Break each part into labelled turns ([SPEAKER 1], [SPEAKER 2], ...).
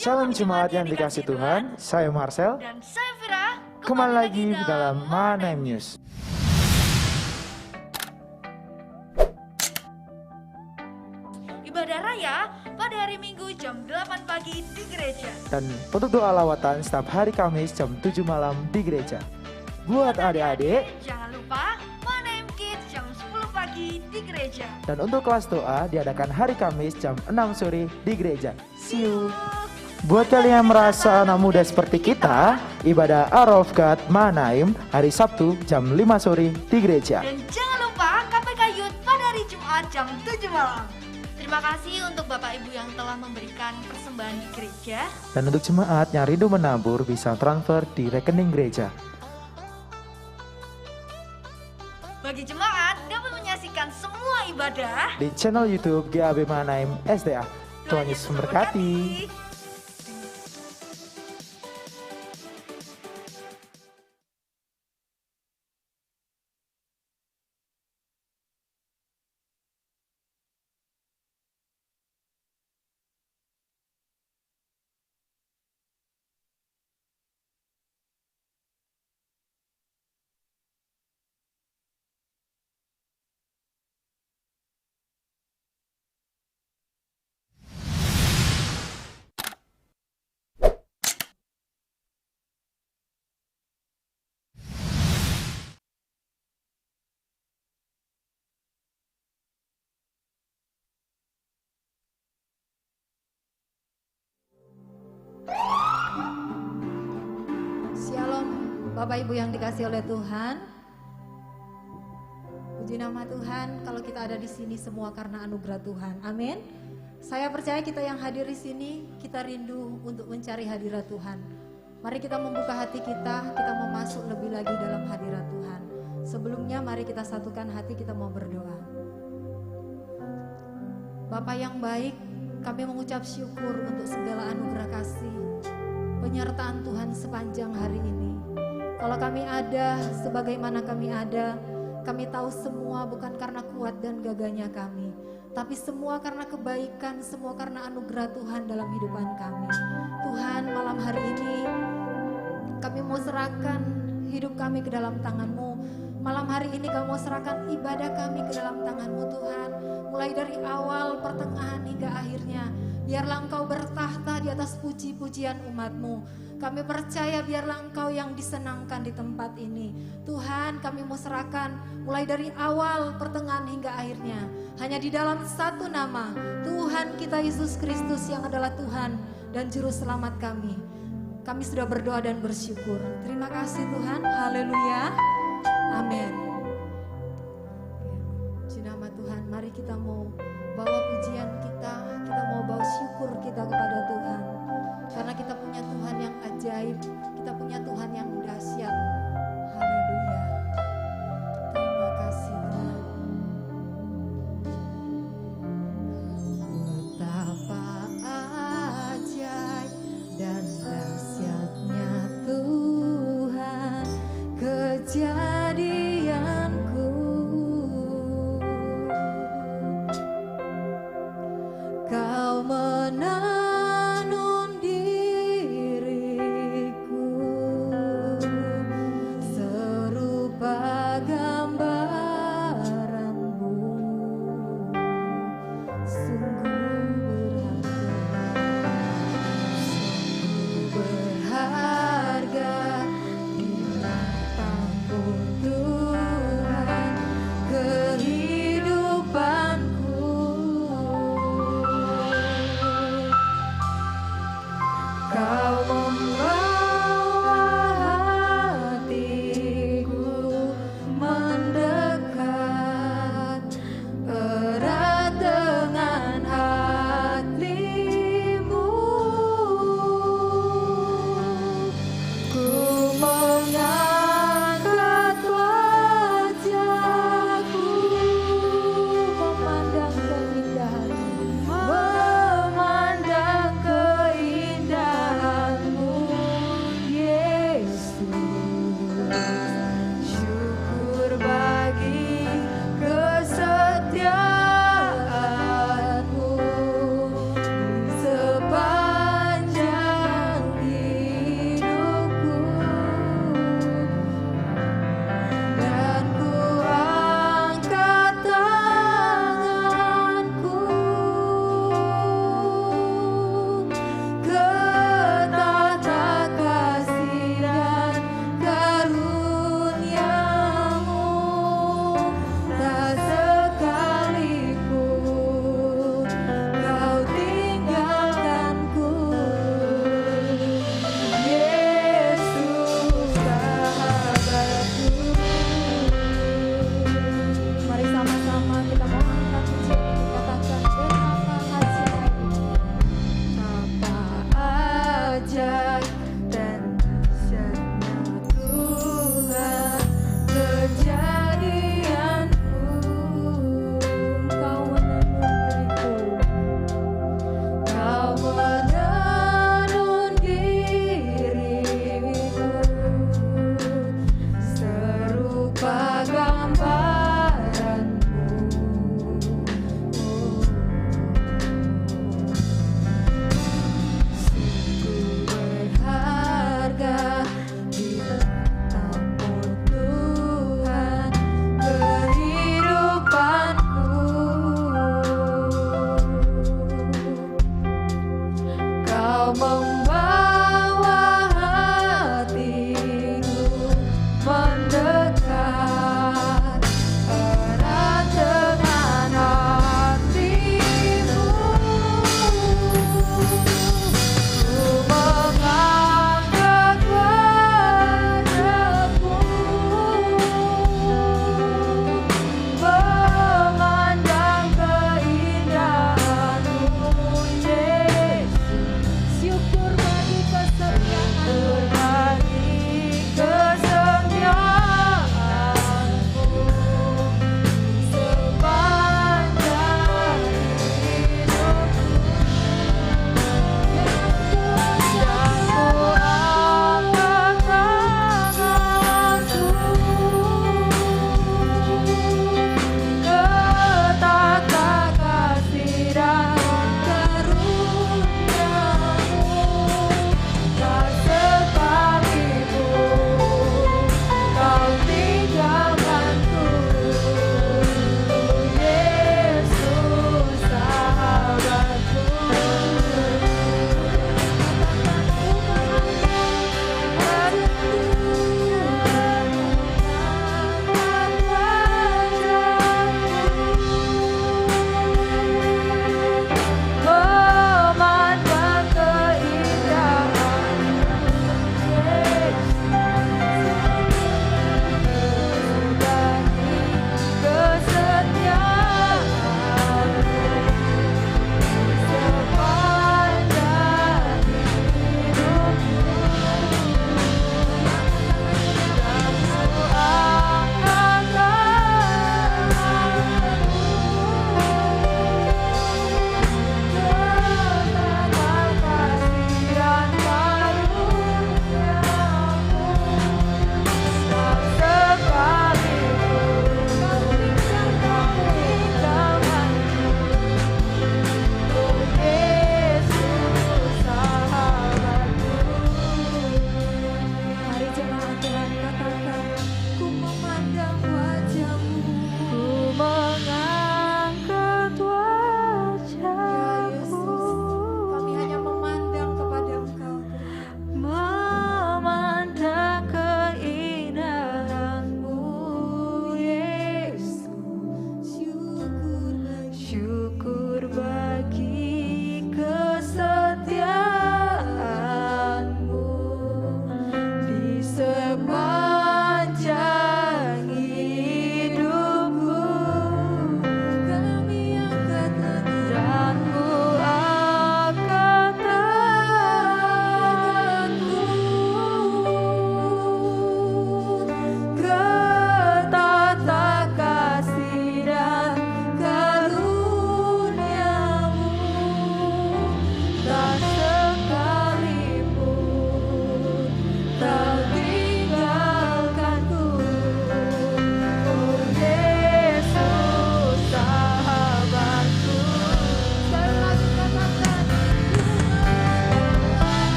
[SPEAKER 1] Shalom Jemaat yang dikasih Tuhan, saya Marcel.
[SPEAKER 2] Dan saya Vira.
[SPEAKER 1] Kembali lagi dalam Manaim News.
[SPEAKER 2] Ibadah raya pada hari Minggu jam 8 pagi di gereja.
[SPEAKER 1] Dan untuk doa lawatan setiap hari Kamis jam 7 malam di gereja. Buat adik-adik,
[SPEAKER 2] jangan lupa Manaim Kids jam 10 pagi di gereja.
[SPEAKER 1] dan untuk kelas doa diadakan hari Kamis jam 6 sore di gereja. See you. Buat kalian yang merasa anak muda seperti kita, ibadah Hour of God Manaim hari Sabtu jam 5 sore di gereja.
[SPEAKER 2] Dan jangan lupa KPK Youth pada hari Jumat jam 7 malam. Terima kasih untuk Bapak Ibu yang telah memberikan persembahan di gereja.
[SPEAKER 1] Dan untuk jemaat yang rindu menabur bisa transfer di rekening gereja.
[SPEAKER 2] Bagi jemaat dapat menyaksikan semua ibadah
[SPEAKER 1] Di channel YouTube GAB Manaim SDA. Tuhan Yesus memberkati.
[SPEAKER 3] Shalom Bapak Ibu yang dikasih oleh Tuhan. Puji nama Tuhan, kalau kita ada di sini semua karena anugerah Tuhan. Amin. Saya percaya kita yang hadir di sini, kita rindu untuk mencari hadirat Tuhan. Mari kita membuka hati kita mau masuk lebih lagi dalam hadirat Tuhan. Sebelumnya mari kita satukan hati, kita mau berdoa. Bapa yang baik, kami mengucap syukur untuk segala anugerah kasih, penyertaan Tuhan sepanjang hari ini. Kalau kami ada sebagaimana kami ada, kami tahu semua bukan karena kuat dan gagahnya kami, tapi semua karena kebaikan, semua karena anugerah Tuhan dalam hidupan kami. Tuhan, malam hari ini kami mau serahkan hidup kami ke dalam tangan-Mu. Malam hari ini kami mau serahkan ibadah kami ke dalam tangan-Mu Tuhan. Mulai dari awal, pertengahan hingga akhirnya. Biarlah Engkau bertahta di atas puji-pujian umat-Mu. Kami percaya biarlah Engkau yang disenangkan di tempat ini. Tuhan, kami mau serahkan mulai dari awal, pertengahan hingga akhirnya. Hanya di dalam satu nama, Tuhan kita Yesus Kristus yang adalah Tuhan dan Juru Selamat kami. Kami sudah berdoa dan bersyukur. Terima kasih Tuhan. Haleluya. Amin. Puji nama Tuhan. Mari kita mau bawa pujian kita mau bawa syukur kita kepada Tuhan. Karena kita punya Tuhan yang ajaib, kita punya Tuhan yang dahsyat. Haleluya. Terima kasih Tuhan. Betapa ajaib dan dahsyatnya Tuhan kejadianku. Kau menanun diriku serupa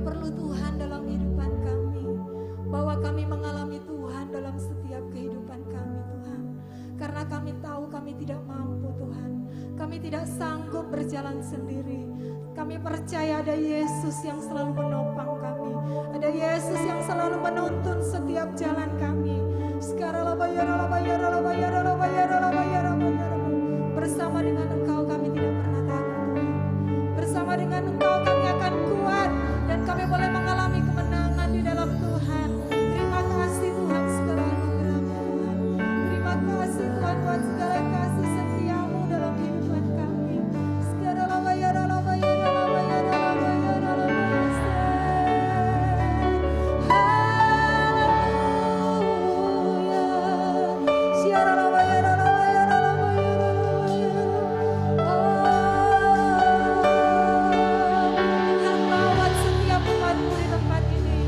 [SPEAKER 3] perlu Tuhan dalam kehidupan kami, bahwa kami mengalami Tuhan dalam setiap kehidupan kami Tuhan. Karena kami tahu kami tidak mampu Tuhan, kami tidak sanggup berjalan sendiri. Kami percaya ada Yesus yang selalu menopang kami, ada Yesus yang selalu menuntun setiap jalan kami. Bersama dengan Engkau kami tidak pernah takut Tuhan. Bersama dengan Engkau kami akan kuat, dan kami boleh mengalami kemenangan di dalam Tuhan. Terima kasih Tuhan segala anugerah-Mu Tuhan. Terima kasih Tuhan buat segala kasih setiamu dalam kehidupan kami. Lawat setiap umat-Mu di tempat ini.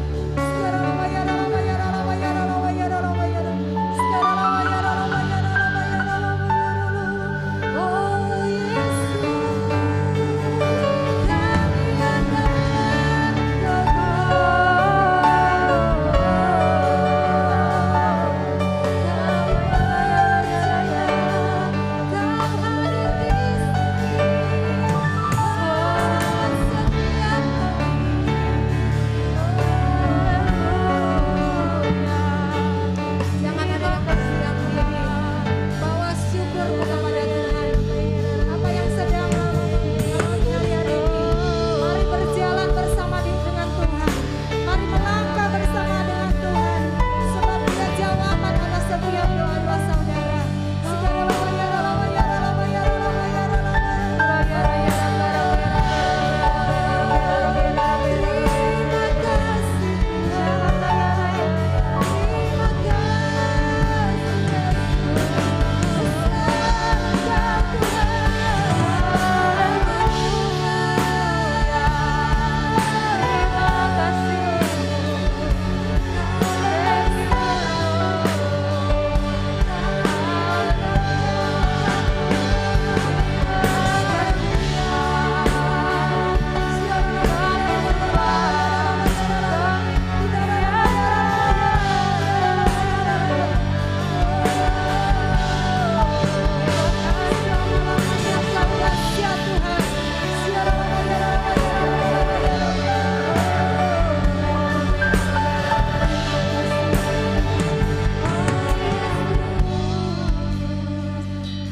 [SPEAKER 3] Oh Yesus, kami akan jangan ada yang bersiap diri, bawa syukur kepada Tuhan. Apa yang sedang mengalami hari-hari ini, mari berjalan bersama dengan Tuhan. Mari melangkah bersama dengan Tuhan, sebab Dia jawaban atas setiap doa-doa saudara.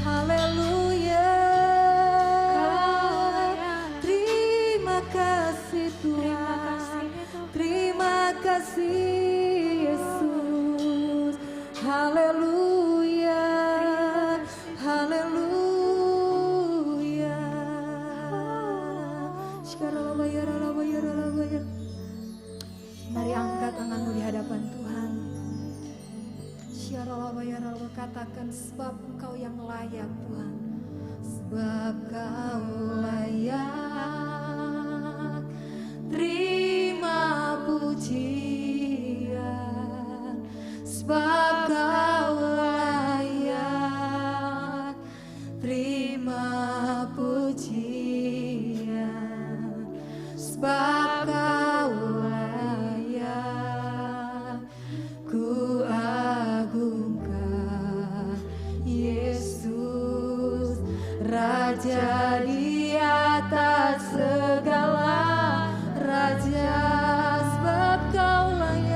[SPEAKER 3] Haleluya. Terima kasih Tuhan. Terima kasih Yesus. Haleluya. Haleluya. Mari angkat tanganmu di hadapan Tuhan. Katakan, sebab Engkau yang layak Tuhan, sebab Kau layak. Terima pujian, sebab Kau layak. Terima pujian, sebab Kau layak. Ku agungkan Yesus, Raja di atas segala raja, sebab Kau layak.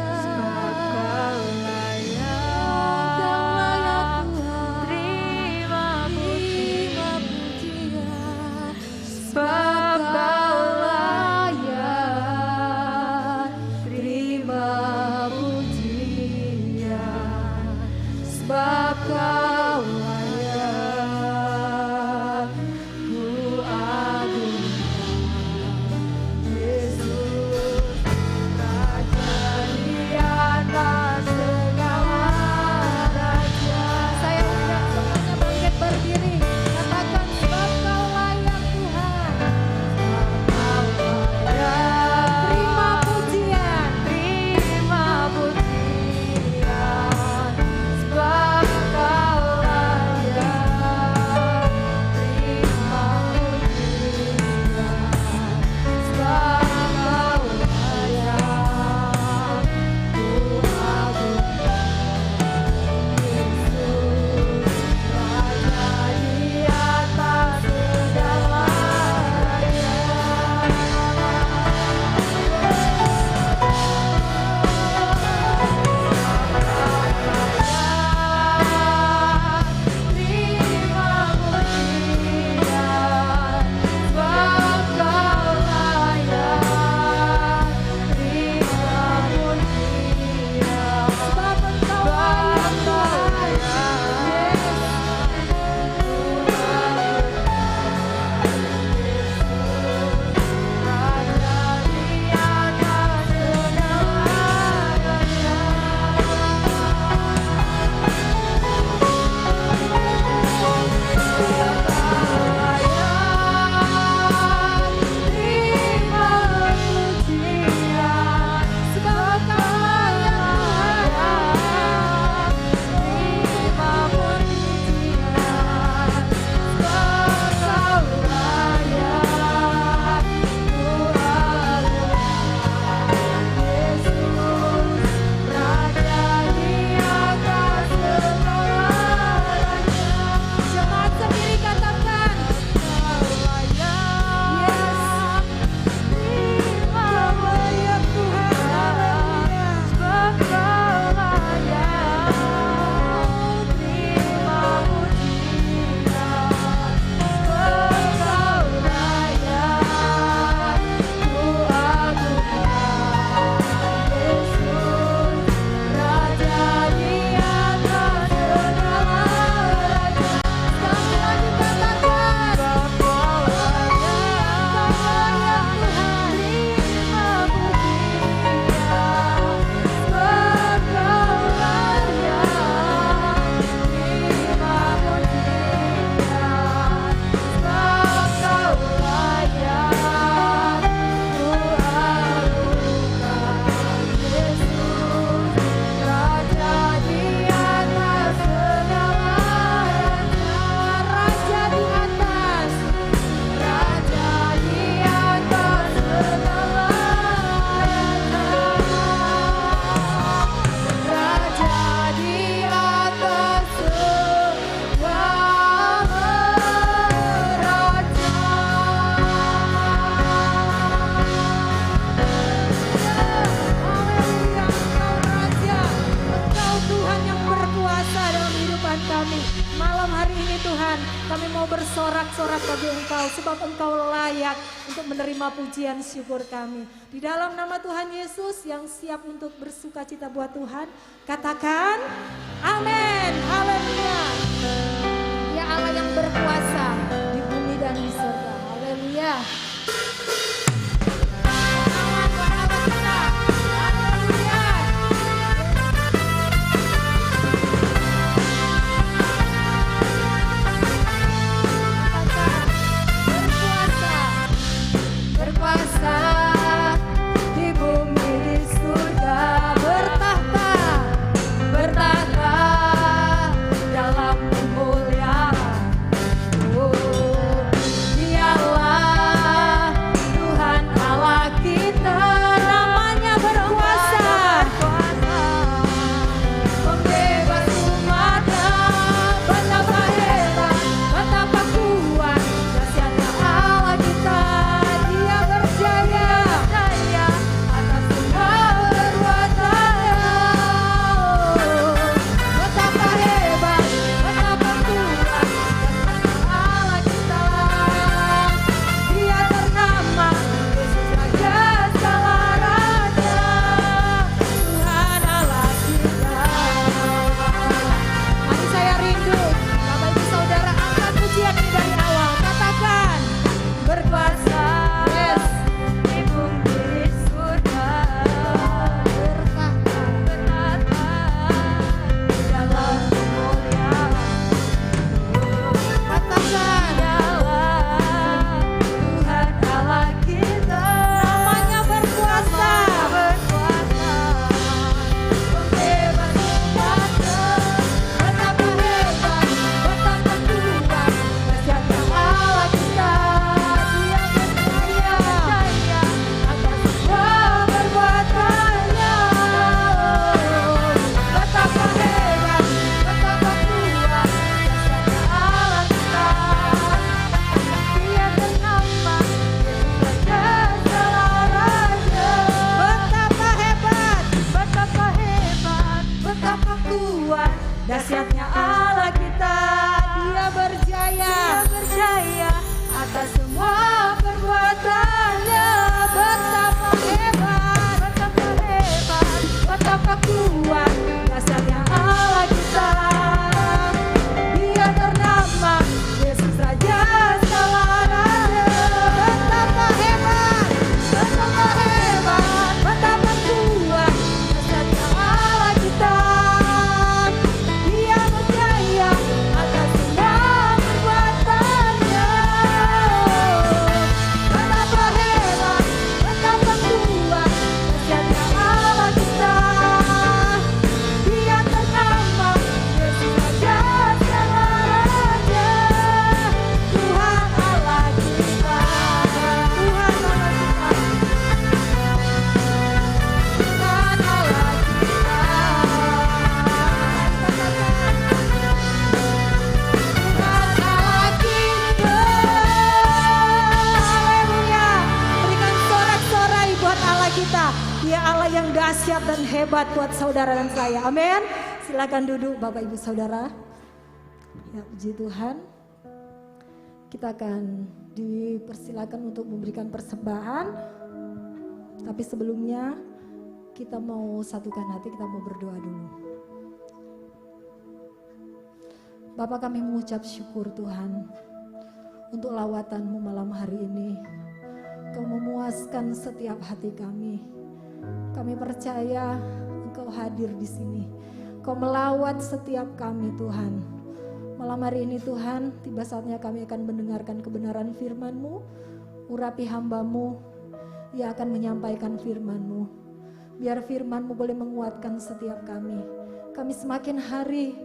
[SPEAKER 3] sorak-sorak bagi Engkau, sebab Engkau layak untuk menerima pujian syukur kami. Di dalam nama Tuhan Yesus yang siap untuk bersuka cita buat Tuhan, katakan amin. Haleluya. Ya Allah yang berkuasa di bumi dan di surga. Haleluya. Berkuasa di bumi di surga, bertahta dalam kemuliaan. Dialah Tuhan Allah kita, namanya berkuasa, membebas umatnya. Betapa hebat, betapa kuat, dahsyatnya Allah kita. Dahsyatnya Allah kita, Dia berjaya atas semua perbuatannya. Betapa hebat, betapa kuat, dahsyatnya Allah kita. Dia ternama Yesus Raja segala raja. Betapa hebat, betapa kuat, dahsyatnya Allah kita. Dahsyat dan hebat buat saudara dan saya. Amin. Silakan duduk Bapak Ibu Saudara. Ya, puji Tuhan. Kita akan dipersilakan untuk memberikan persembahan. Tapi sebelumnya kita mau satukan hati, kita mau berdoa dulu. Bapak, kami mengucap syukur Tuhan untuk lawatan-Mu malam hari ini. Kau memuaskan setiap hati kami. Kami percaya Engkau hadir di sini. Kau melawat setiap kami Tuhan. Malam hari ini Tuhan, tiba saatnya kami akan mendengarkan kebenaran firman-Mu. Urapi hamba-Mu, Ia akan menyampaikan firman-Mu. Biar firman-Mu boleh menguatkan setiap kami. Kami semakin hari,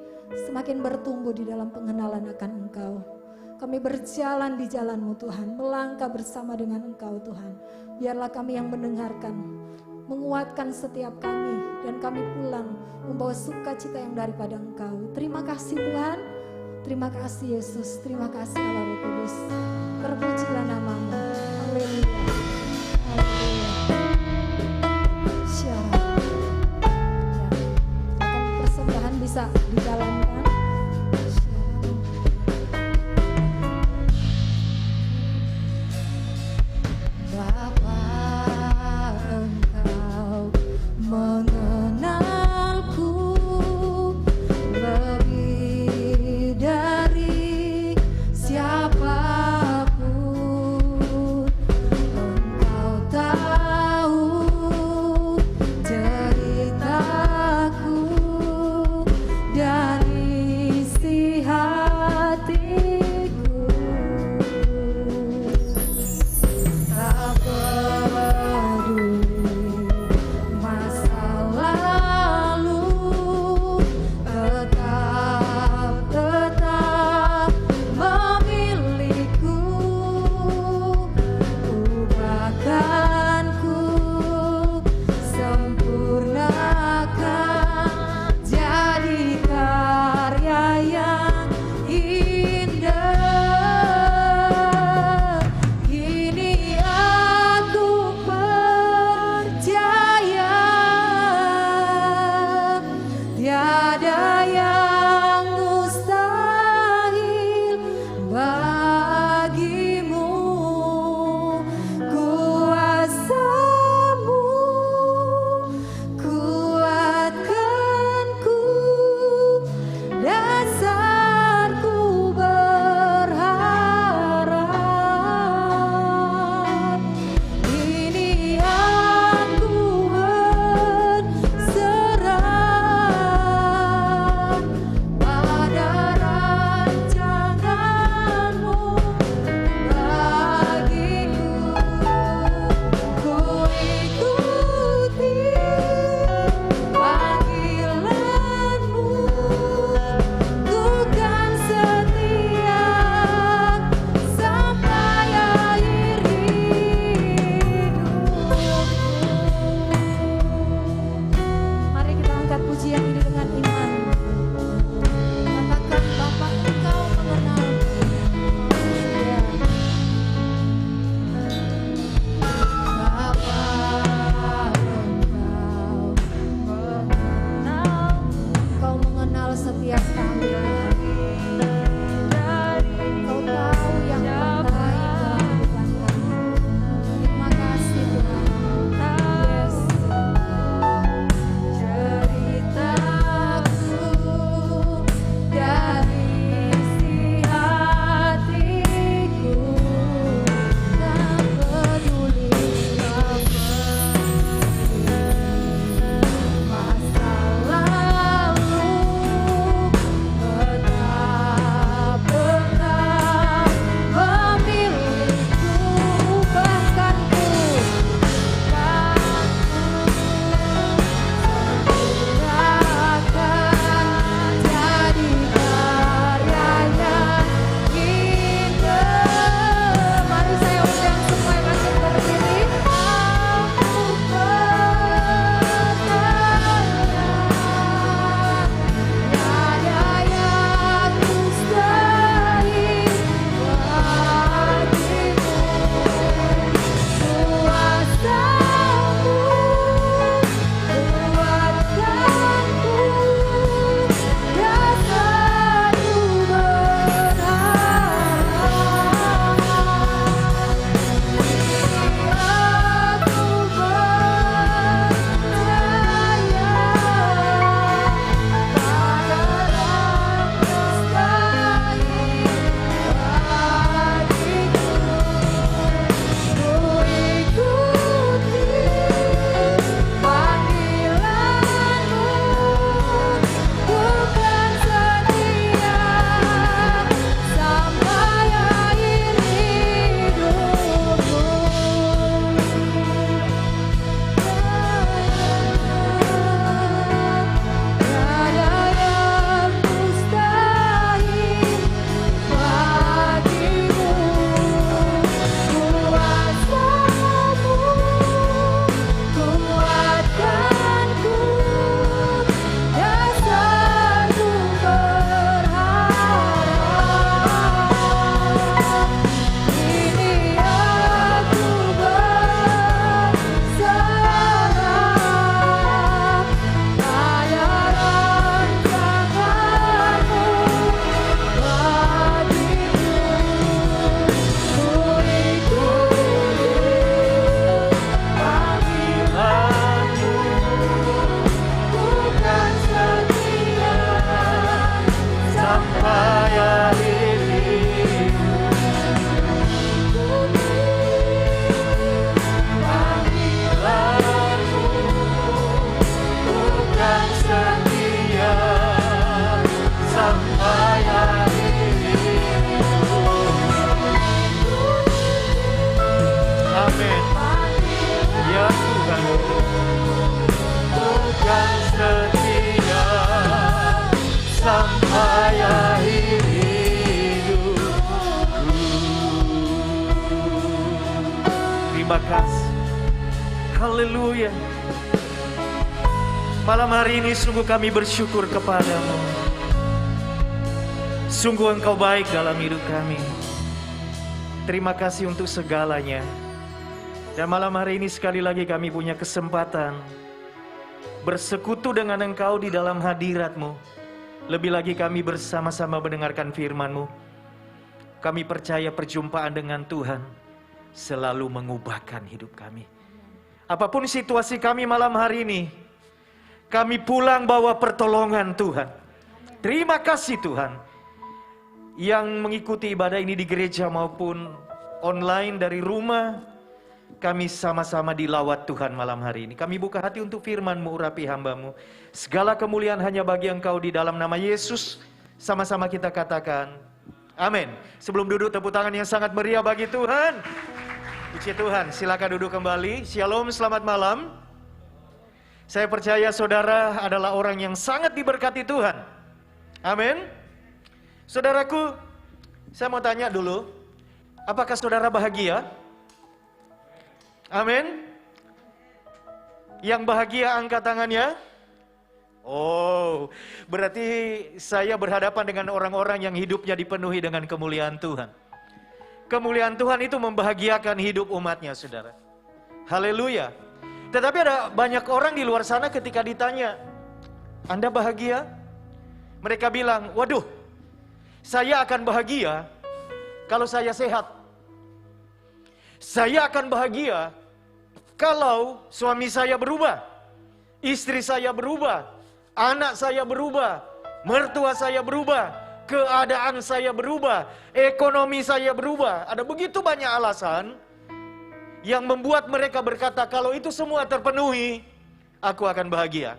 [SPEAKER 3] semakin bertumbuh di dalam pengenalan akan Engkau. Kami berjalan di jalan-Mu Tuhan, melangkah bersama dengan Engkau Tuhan. Biarlah kami yang mendengarkan, menguatkan setiap kami, dan kami pulang membawa sukacita yang daripada Engkau. Terima kasih Tuhan, terima kasih Yesus, terima kasih Allah Roh Kudus. Terpujilah nama-Mu. Haleluya. Haleluya. Syarat. Ya. Akan persembahan bisa dijalankan.
[SPEAKER 4] terima kasih. Haleluya. Malam hari ini sungguh kami bersyukur kepadamu. Sungguh Engkau baik dalam hidup kami. Terima kasih untuk segalanya. Dan malam hari ini sekali lagi kami punya kesempatan bersekutu dengan Engkau di dalam hadirat-Mu. Lebih lagi kami bersama-sama mendengarkan firman-Mu. Kami percaya perjumpaan dengan Tuhan selalu mengubahkan hidup kami. Apapun situasi kami malam hari ini, kami pulang bawa pertolongan Tuhan. Terima kasih Tuhan. Yang mengikuti ibadah ini di gereja maupun online dari rumah, kami sama-sama dilawat Tuhan malam hari ini. Kami buka hati untuk firman-Mu, urapi hamba-Mu. Segala kemuliaan hanya bagi Engkau di dalam nama Yesus. Sama-sama kita katakan, amin. Sebelum duduk, tepuk tangan yang sangat meriah bagi Tuhan. Puji Tuhan, silakan duduk kembali. Shalom, selamat malam. Saya percaya saudara adalah orang yang sangat diberkati Tuhan. Amin. Saudaraku, saya mau tanya dulu, apakah saudara bahagia? Amin. Yang bahagia angkat tangannya. Oh, berarti saya berhadapan dengan orang-orang yang hidupnya dipenuhi dengan kemuliaan Tuhan. Kemuliaan Tuhan itu membahagiakan hidup umatnya, saudara. Haleluya. Tetapi ada banyak orang di luar sana ketika ditanya, Anda bahagia? Mereka bilang, waduh, saya akan bahagia kalau saya sehat. Saya akan bahagia kalau suami saya berubah, istri saya berubah, anak saya berubah, mertua saya berubah, keadaan saya berubah, ekonomi saya berubah. Ada begitu banyak alasan yang membuat mereka berkata, kalau itu semua terpenuhi, aku akan bahagia.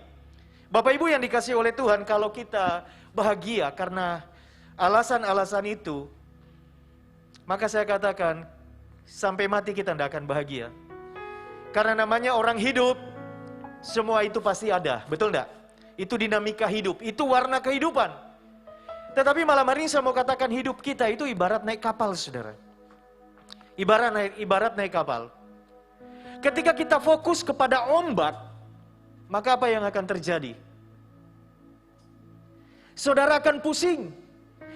[SPEAKER 4] Bapak Ibu yang dikasihi oleh Tuhan, kalau kita bahagia karena alasan-alasan itu, maka saya katakan, sampai mati kita tidak akan bahagia. Karena namanya orang hidup, semua itu pasti ada, betul enggak? Itu dinamika hidup, itu warna kehidupan. Tetapi malam hari ini saya mau katakan hidup kita itu ibarat naik kapal, saudara. Ibarat naik kapal. Ketika kita fokus kepada ombak, maka apa yang akan terjadi? Saudara akan pusing.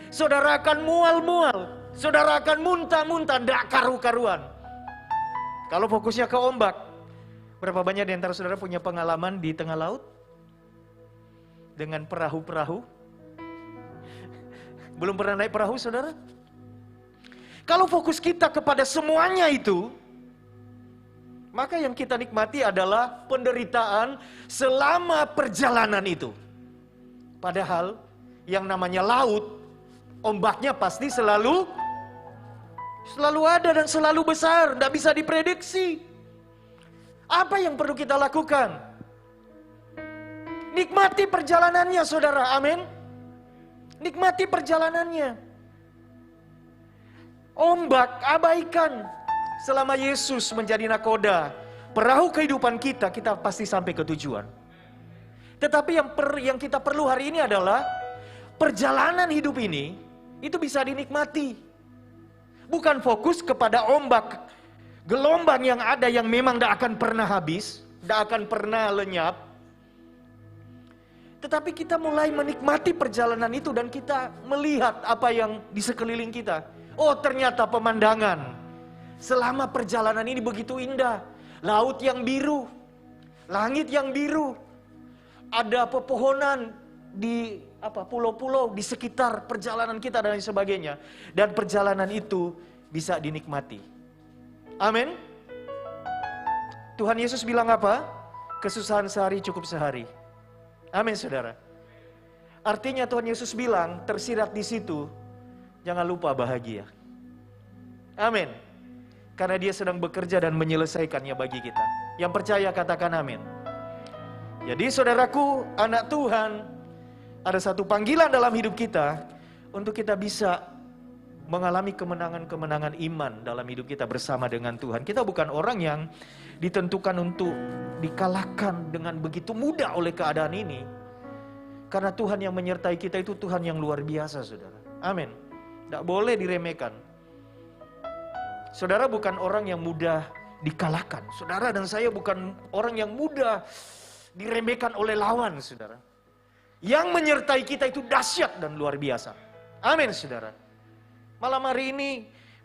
[SPEAKER 4] Saudara akan mual-mual. Saudara akan muntah-muntah, tidak karu-karuan. Kalau fokusnya ke ombak. Berapa banyak di antara saudara punya pengalaman di tengah laut? Dengan perahu-perahu? Belum pernah naik perahu, saudara? Kalau fokus kita kepada semuanya itu, maka yang kita nikmati adalah penderitaan selama perjalanan itu. Padahal yang namanya laut, ombaknya pasti selalu ada dan selalu besar, tidak bisa diprediksi. Apa yang perlu kita lakukan? Nikmati perjalanannya, saudara, amin. Nikmati perjalanannya. Ombak abaikan. Selama Yesus menjadi nakoda perahu kehidupan kita, kita pasti sampai ke tujuan. Tetapi yang kita perlu hari ini adalah perjalanan hidup ini itu bisa dinikmati. Bukan fokus kepada ombak, gelombang yang ada yang memang tidak akan pernah habis, tidak akan pernah lenyap. Tetapi kita mulai menikmati perjalanan itu dan kita melihat apa yang di sekeliling kita. Oh, ternyata pemandangan selama perjalanan ini begitu indah. Laut yang biru, langit yang biru, ada pepohonan di pulau-pulau di sekitar perjalanan kita dan lain sebagainya. Dan perjalanan itu bisa dinikmati. Amin. Tuhan Yesus bilang apa? Kesusahan sehari cukup sehari. Amin, saudara. Artinya Tuhan Yesus bilang, tersirat di situ, jangan lupa bahagia. Amin. Karena dia sedang bekerja dan menyelesaikannya bagi kita. Yang percaya katakan amin. Jadi saudaraku, anak Tuhan, ada satu panggilan dalam hidup kita untuk kita bisa mengalami kemenangan-kemenangan iman dalam hidup kita bersama dengan Tuhan. Kita bukan orang yang ditentukan untuk dikalahkan dengan begitu mudah oleh keadaan ini. Karena Tuhan yang menyertai kita itu Tuhan yang luar biasa, saudara. Amin. Tidak boleh diremehkan. Saudara bukan orang yang mudah dikalahkan. Saudara dan saya bukan orang yang mudah diremehkan oleh lawan, saudara. Yang menyertai kita itu dahsyat dan luar biasa. Amin, saudara. Malam hari ini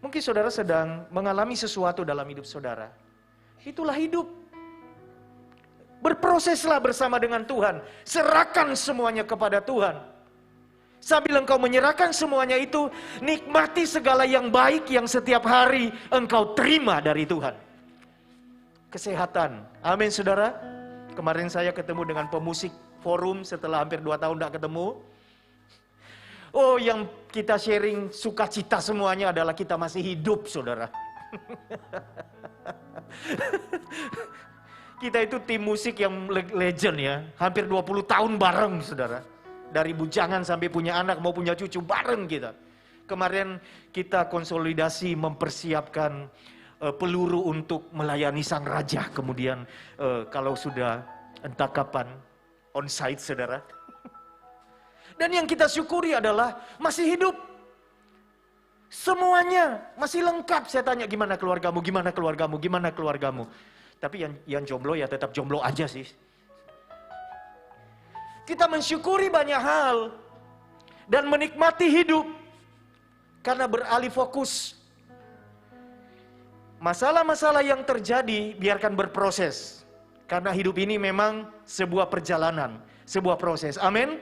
[SPEAKER 4] mungkin saudara sedang mengalami sesuatu dalam hidup saudara. Itulah hidup. Berproseslah bersama dengan Tuhan. Serahkan semuanya kepada Tuhan. Sambil engkau menyerahkan semuanya itu, nikmati segala yang baik yang setiap hari engkau terima dari Tuhan. Kesehatan. Amin, saudara. Kemarin saya ketemu dengan pemusik forum setelah hampir 2 tahun tidak ketemu. Oh, yang kita sharing sukacita semuanya adalah kita masih hidup, saudara. Kita itu tim musik yang legend ya. Hampir 20 tahun bareng, saudara. Dari bujangan sampai punya anak, mau punya cucu bareng kita. Kemarin kita konsolidasi mempersiapkan peluru untuk melayani sang raja. Kemudian kalau sudah entah kapan on-site, saudara. Dan yang kita syukuri adalah masih hidup. Semuanya masih lengkap. Saya tanya gimana keluargamu, gimana keluargamu, gimana keluargamu. Tapi yang jomblo ya tetap jomblo aja sih. Kita mensyukuri banyak hal dan menikmati hidup karena beralih fokus. Masalah-masalah yang terjadi biarkan berproses. Karena hidup ini memang sebuah perjalanan, sebuah proses. Amin.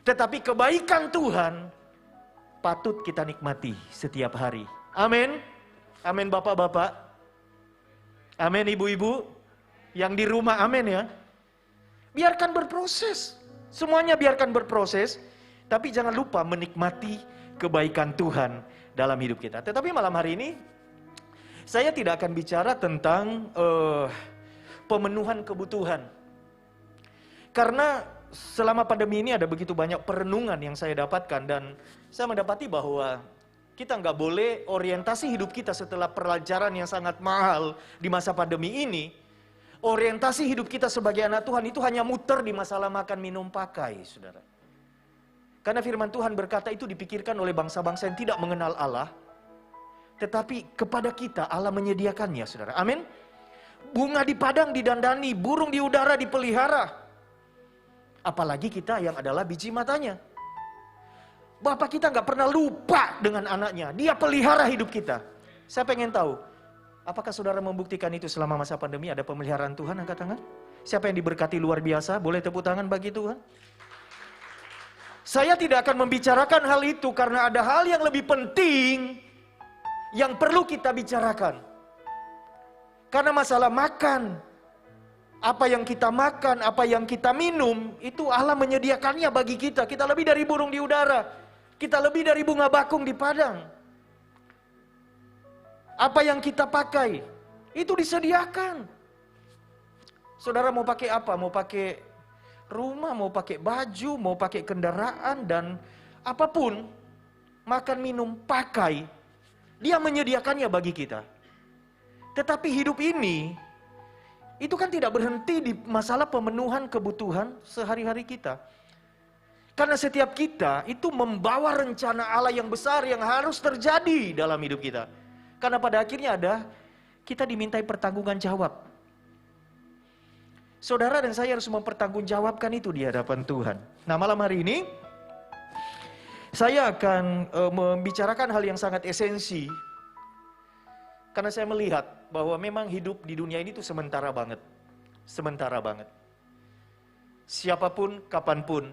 [SPEAKER 4] Tetapi kebaikan Tuhan patut kita nikmati setiap hari. Amin. Amin, bapak-bapak. Amin, ibu-ibu. Yang di rumah, amin ya. Biarkan berproses. Semuanya biarkan berproses. Tapi jangan lupa menikmati kebaikan Tuhan dalam hidup kita. Tetapi malam hari ini, saya tidak akan bicara tentang pemenuhan kebutuhan. Karena selama pandemi ini ada begitu banyak perenungan yang saya dapatkan. Dan saya mendapati bahwa kita nggak boleh orientasi hidup kita setelah pelajaran yang sangat mahal di masa pandemi ini. Orientasi hidup kita sebagai anak Tuhan itu hanya muter di masalah makan, minum, pakai, saudara. Karena firman Tuhan berkata itu dipikirkan oleh bangsa-bangsa yang tidak mengenal Allah. Tetapi kepada kita Allah menyediakannya, saudara. Amin. Bunga di padang didandani, burung di udara dipelihara. Apalagi kita yang adalah biji matanya. Bapak kita nggak pernah lupa dengan anaknya. Dia pelihara hidup kita. Saya pengen tahu, apakah saudara membuktikan itu selama masa pandemi? Ada pemeliharaan Tuhan? Angkat tangan. Siapa yang diberkati luar biasa? Boleh tepuk tangan bagi Tuhan. Saya tidak akan membicarakan hal itu karena ada hal yang lebih penting yang perlu kita bicarakan. Karena masalah makan, apa yang kita makan, apa yang kita minum, itu Allah menyediakannya bagi kita. Kita lebih dari burung di udara. Kita lebih dari bunga bakung di padang. Apa yang kita pakai, itu disediakan. Saudara mau pakai apa? Mau pakai rumah, mau pakai baju, mau pakai kendaraan, dan apapun, makan, minum, pakai, Dia menyediakannya bagi kita. Tetapi hidup ini, itu kan tidak berhenti di masalah pemenuhan kebutuhan sehari-hari kita. Karena setiap kita itu membawa rencana Allah yang besar yang harus terjadi dalam hidup kita. Karena pada akhirnya kita dimintai pertanggungan jawab. Saudara dan saya harus mempertanggungjawabkan itu di hadapan Tuhan. Nah, malam hari ini saya akan membicarakan hal yang sangat esensi. Karena saya melihat bahwa memang hidup di dunia ini tuh sementara banget. Sementara banget. Siapapun, kapanpun,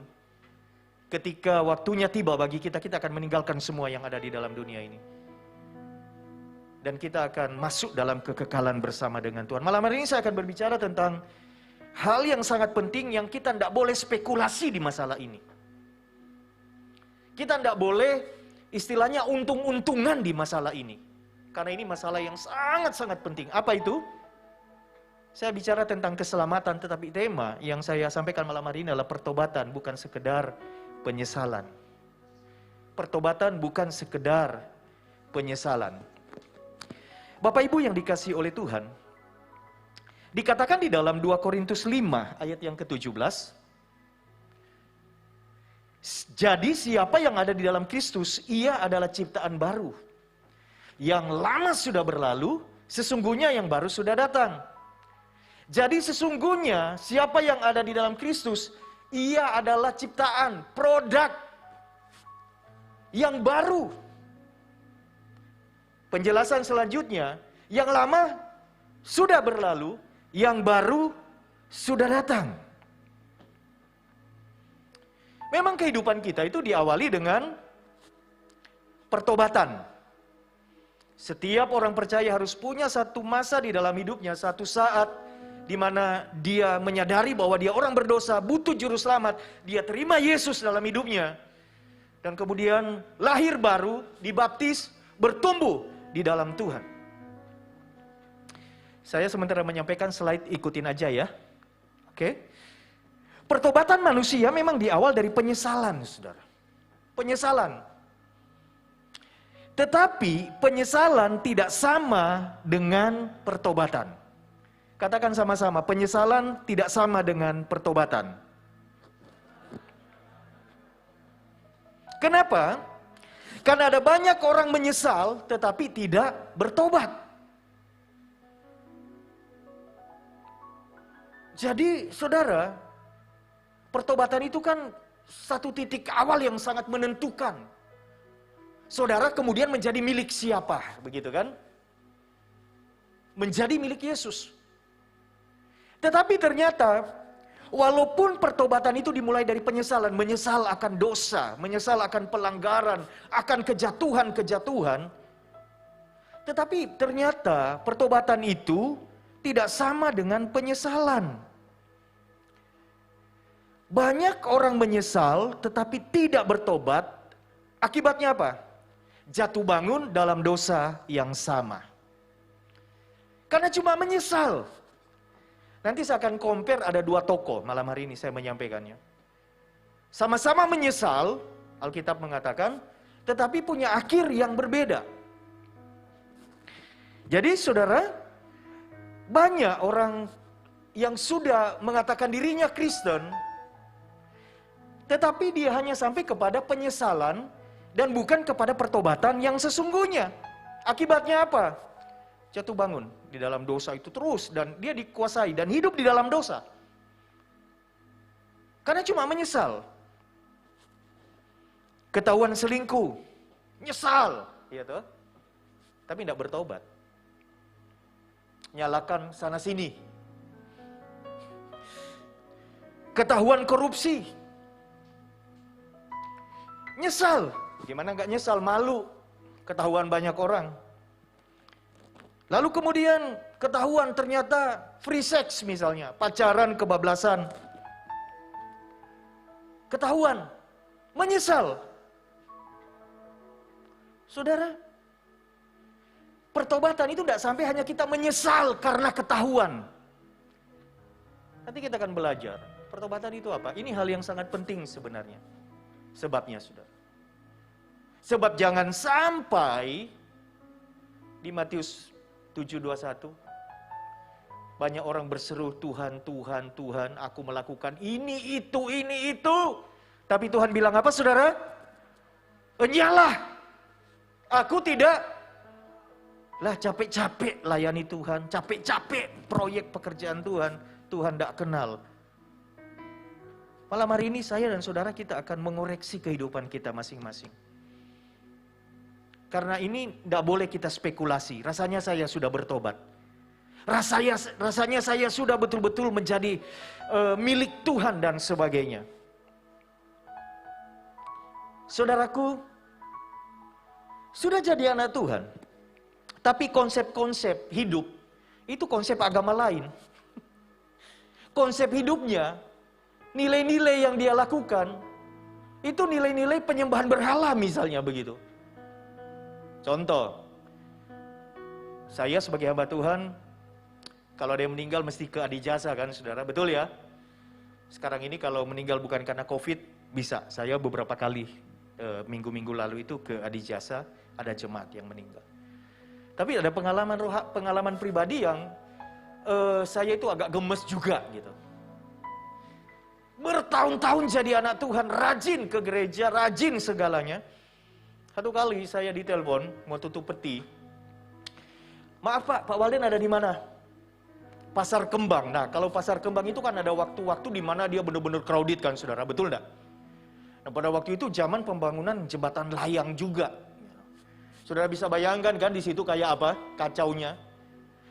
[SPEAKER 4] ketika waktunya tiba bagi kita, kita akan meninggalkan semua yang ada di dalam dunia ini. Dan kita akan masuk dalam kekekalan bersama dengan Tuhan. Malam hari ini saya akan berbicara tentang hal yang sangat penting yang kita tidak boleh spekulasi di masalah ini. Kita tidak boleh istilahnya untung-untungan di masalah ini. Karena ini masalah yang sangat-sangat penting. Apa itu? Saya bicara tentang keselamatan, tetapi tema yang saya sampaikan malam hari ini adalah pertobatan, bukan sekedar penyesalan. Pertobatan bukan sekedar penyesalan. Bapak Ibu yang dikasihi oleh Tuhan, dikatakan di dalam 2 Korintus 5 ayat yang ke-17, jadi siapa yang ada di dalam Kristus, ia adalah ciptaan baru. Yang lama sudah berlalu, Sesungguhnya yang baru sudah datang. Jadi sesungguhnya siapa yang ada di dalam Kristus, ia adalah ciptaan, produk yang baru. Penjelasan selanjutnya, yang lama sudah berlalu, yang baru sudah datang. Memang kehidupan kita itu diawali dengan pertobatan. Setiap orang percaya harus punya satu masa di dalam hidupnya, satu saat di mana dia menyadari bahwa dia orang berdosa, butuh juru selamat, dia terima Yesus dalam hidupnya, dan kemudian lahir baru, dibaptis, bertumbuh di dalam Tuhan. Saya sementara menyampaikan slide, ikutin aja ya. Oke. Pertobatan manusia memang diawal dari penyesalan, saudara. Penyesalan. Tetapi penyesalan tidak sama dengan pertobatan. Katakan sama-sama, penyesalan tidak sama dengan pertobatan. Kenapa? Karena ada banyak orang menyesal tetapi tidak bertobat. Jadi saudara, pertobatan itu kan satu titik awal yang sangat menentukan. Saudara kemudian menjadi milik siapa, begitu kan? Menjadi milik Yesus. Tetapi ternyata, walaupun pertobatan itu dimulai dari penyesalan, menyesal akan dosa, menyesal akan pelanggaran, akan kejatuhan-kejatuhan, tetapi ternyata pertobatan itu tidak sama dengan penyesalan. Banyak orang menyesal tetapi tidak bertobat, akibatnya apa? Jatuh bangun dalam dosa yang sama. Karena cuma menyesal. Nanti saya akan compare, ada dua tokoh malam hari ini saya menyampaikannya. Sama-sama menyesal, Alkitab mengatakan, tetapi punya akhir yang berbeda. Jadi saudara, banyak orang yang sudah mengatakan dirinya Kristen, tetapi dia hanya sampai kepada penyesalan dan bukan kepada pertobatan yang sesungguhnya. Akibatnya apa? Jatuh bangun di dalam dosa itu terus, dan dia dikuasai dan hidup di dalam dosa. Karena cuma menyesal. Ketahuan selingkuh, nyesal, ya toh? Tapi tidak bertobat. Nyalakan sana sini. Ketahuan korupsi, nyesal. Gimana nggak nyesal? Malu, ketahuan banyak orang. Lalu kemudian ketahuan ternyata free sex misalnya, pacaran kebablasan. Ketahuan, menyesal. Saudara, pertobatan itu tidak sampai hanya kita menyesal karena ketahuan. Nanti kita akan belajar, pertobatan itu apa? Ini hal yang sangat penting sebenarnya. Sebabnya, saudara. Sebab jangan sampai di Matius 7:21 banyak orang berseru, Tuhan, Tuhan, Tuhan, aku melakukan ini, itu. Tapi Tuhan bilang apa, saudara? Enyalah, aku tidak. Lah capek-capek layani Tuhan, capek-capek proyek pekerjaan Tuhan, Tuhan tidak kenal. Malam hari ini saya dan saudara kita akan mengoreksi kehidupan kita masing-masing. Karena ini tidak boleh kita spekulasi. Rasanya saya sudah bertobat. Rasanya saya sudah betul-betul menjadi milik Tuhan dan sebagainya. Saudaraku, sudah jadi anak Tuhan. Tapi konsep-konsep hidup, itu konsep agama lain. Konsep hidupnya, nilai-nilai yang dia lakukan, itu nilai-nilai penyembahan berhala misalnya begitu. Contoh, saya sebagai hamba Tuhan, kalau ada yang meninggal mesti ke adijasa kan saudara, betul ya? Sekarang ini kalau meninggal bukan karena COVID, bisa. Saya beberapa kali, minggu-minggu lalu itu ke adijasa, ada jemaat yang meninggal. Tapi ada pengalaman pribadi yang saya itu agak gemes juga gitu. Bertahun-tahun jadi anak Tuhan, rajin ke gereja, rajin segalanya. Satu kali saya ditelepon, mau tutup peti. Maaf Pak Walden ada di mana? Pasar Kembang. Nah, kalau Pasar Kembang itu kan ada waktu-waktu di mana dia benar-benar crowded kan, saudara. Betul enggak? Nah, pada waktu itu zaman pembangunan jembatan layang juga. Saudara bisa bayangkan kan di situ kayak apa kacaunya.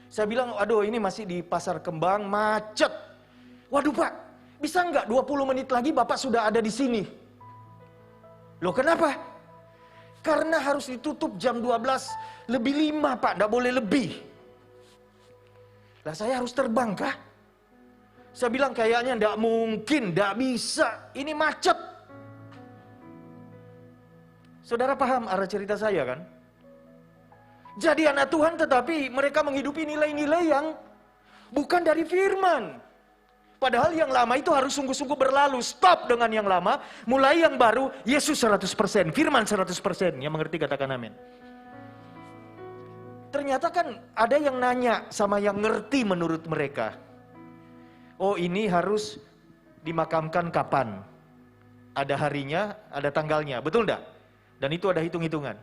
[SPEAKER 4] Saya bilang, aduh ini masih di Pasar Kembang, macet. Waduh Pak, bisa nggak 20 menit lagi Bapak sudah ada di sini? Loh kenapa? Karena harus ditutup jam 12 lebih 5 Pak, nggak boleh lebih. Lah saya harus terbang kah? Saya bilang kayaknya nggak mungkin, nggak bisa, ini macet. Saudara paham arah cerita saya kan? Jadi anak Tuhan tetapi mereka menghidupi nilai-nilai yang bukan dari firman. Padahal yang lama itu harus sungguh-sungguh berlalu. Stop dengan yang lama, mulai yang baru, Yesus 100%, firman 100%. Yang mengerti katakan amin. Ternyata kan ada yang nanya sama yang ngerti menurut mereka. Oh ini harus dimakamkan kapan? Ada harinya, ada tanggalnya, betul enggak? Dan itu ada hitung-hitungan.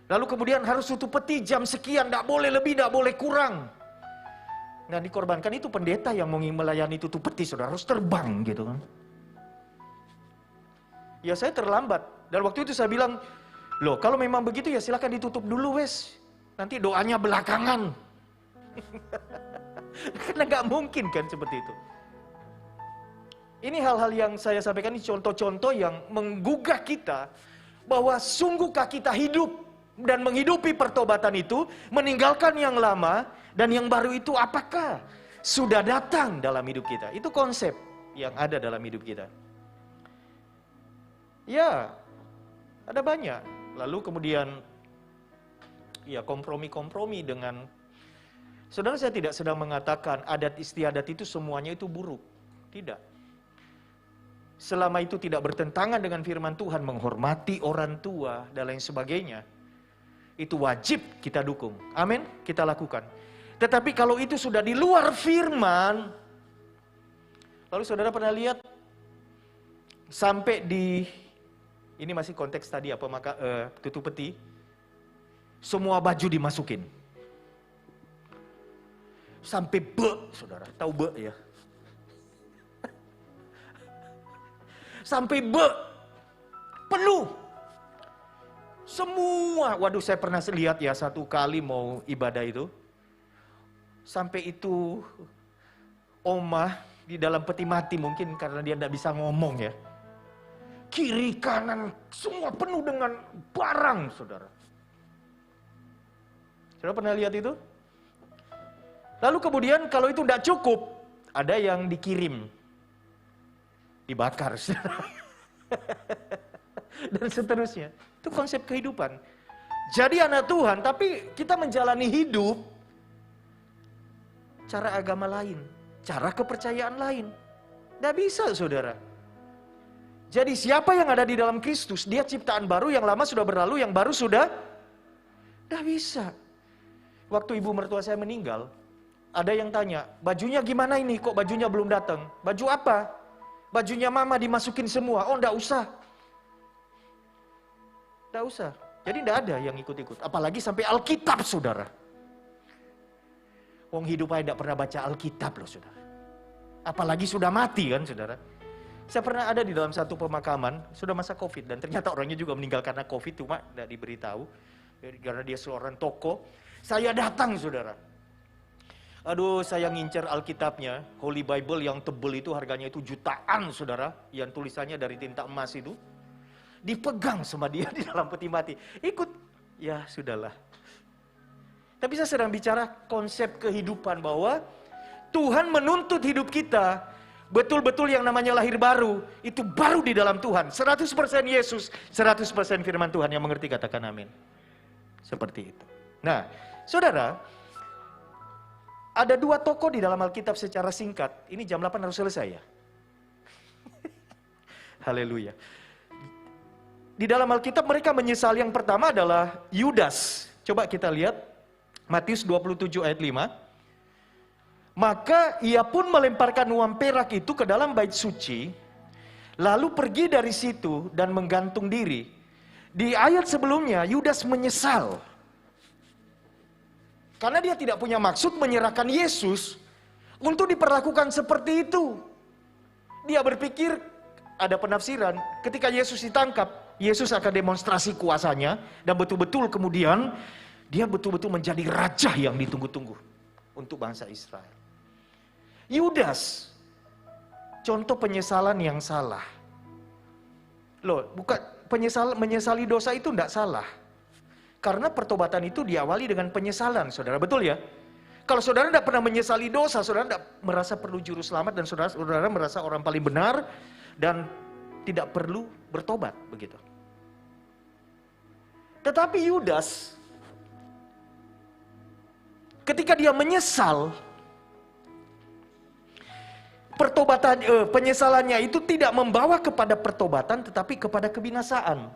[SPEAKER 4] Lalu kemudian harus tutup peti jam sekian, enggak boleh lebih, enggak boleh kurang. Nah dikorbankan itu pendeta yang mau melayani tutup peti, saudara harus terbang gitu kan. Ya saya terlambat. Dan waktu itu saya bilang, loh kalau memang begitu ya silakan ditutup dulu wes. Nanti doanya belakangan. Karena nggak mungkin kan seperti itu. Ini hal-hal yang saya sampaikan ini contoh-contoh yang menggugah kita bahwa sungguhkah kita hidup dan menghidupi pertobatan itu, meninggalkan yang lama dan yang baru itu apakah sudah datang dalam hidup kita. Itu konsep yang ada dalam hidup kita. Ya, ada banyak. Lalu kemudian ya kompromi-kompromi dengan. Saudara, saya tidak sedang mengatakan adat istiadat itu semuanya itu buruk. Tidak. Selama itu tidak bertentangan dengan firman Tuhan, menghormati orang tua dan lain sebagainya, itu wajib kita dukung. Amin, kita lakukan. Tetapi kalau itu sudah di luar firman, lalu saudara pernah lihat sampai di, ini masih konteks tadi apa, maka tutup peti, semua baju dimasukin. Sampai saudara, tahu ya? Sampai penuh. Semua, waduh saya pernah lihat ya satu kali mau ibadah itu. Sampai itu omah di dalam peti mati mungkin karena dia tidak bisa ngomong ya. Kiri kanan semua penuh dengan barang saudara. Saudara pernah lihat itu? Lalu kemudian kalau itu tidak cukup, ada yang dikirim. Dibakar saudara. Dan seterusnya. Itu konsep kehidupan. Jadi anak Tuhan, tapi kita menjalani hidup cara agama lain, cara kepercayaan lain. Tidak bisa saudara. Jadi siapa yang ada di dalam Kristus, dia ciptaan baru, yang lama sudah berlalu, yang baru sudah. Tidak bisa. Waktu ibu mertua saya meninggal, ada yang tanya, bajunya gimana ini, kok bajunya belum datang? Baju apa? Bajunya mama dimasukin semua. Oh, enggak usah. Enggak usah. Jadi enggak ada yang ikut-ikut. Apalagi sampai Alkitab, saudara. Wong hidup aja enggak pernah baca Alkitab loh, saudara. Apalagi sudah mati kan, saudara. Saya pernah ada di dalam satu pemakaman, sudah masa COVID. Dan ternyata orangnya juga meninggal karena COVID, cuma enggak diberitahu. Karena dia seorang tokoh. Saya datang, saudara. Aduh, saya ngincer Alkitabnya, Holy Bible yang tebel itu harganya itu jutaan, saudara. Yang tulisannya dari tinta emas itu. Dipegang sama dia di dalam peti mati. Ikut, ya sudahlah. Tapi saya sedang bicara konsep kehidupan bahwa Tuhan menuntut hidup kita betul-betul yang namanya lahir baru. Itu baru di dalam Tuhan. 100% Yesus, 100% firman Tuhan. Yang mengerti katakan amin. Seperti itu. Nah, saudara, ada dua tokoh di dalam Alkitab secara singkat. Ini jam 8 harus selesai ya. Haleluya. Di dalam Alkitab mereka menyesal. Yang pertama adalah Yudas. Coba kita lihat Matius 27 ayat 5. Maka ia pun melemparkan uang perak itu ke dalam bait suci, lalu pergi dari situ dan menggantung diri. Di ayat sebelumnya Yudas menyesal. Karena dia tidak punya maksud menyerahkan Yesus untuk diperlakukan seperti itu. Dia berpikir, ada penafsiran, ketika Yesus ditangkap, Yesus akan demonstrasi kuasanya, dan betul-betul kemudian dia betul-betul menjadi raja yang ditunggu-tunggu untuk bangsa Israel. Yudas, contoh penyesalan yang salah. Loh, bukan menyesali dosa itu tidak salah. Karena pertobatan itu diawali dengan penyesalan, saudara, betul ya? Kalau saudara tidak pernah menyesali dosa, saudara tidak merasa perlu juru selamat, dan saudara merasa orang paling benar, dan tidak perlu bertobat, begitu. Tetapi Yudas, ketika dia menyesal, penyesalannya itu tidak membawa kepada pertobatan, tetapi kepada kebinasaan.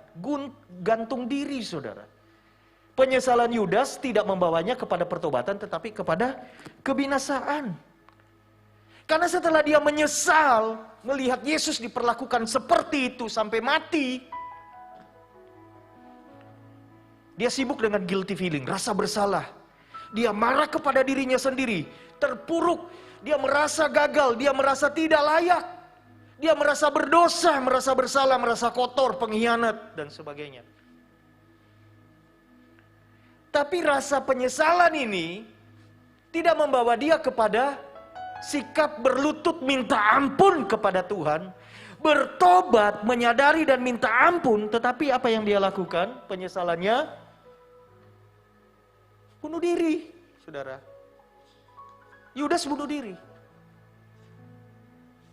[SPEAKER 4] Gantung diri, saudara. Penyesalan Yudas tidak membawanya kepada pertobatan, tetapi kepada kebinasaan. Karena setelah dia menyesal, melihat Yesus diperlakukan seperti itu sampai mati, dia sibuk dengan guilty feeling, rasa bersalah. Dia marah kepada dirinya sendiri, terpuruk. Dia merasa gagal, dia merasa tidak layak. Dia merasa berdosa, merasa bersalah, merasa kotor, pengkhianat, dan sebagainya. Tapi rasa penyesalan ini tidak membawa dia kepada sikap berlutut minta ampun kepada Tuhan, bertobat, menyadari dan minta ampun. Tetapi apa yang dia lakukan? Penyesalannya bunuh diri, saudara. Yudas bunuh diri.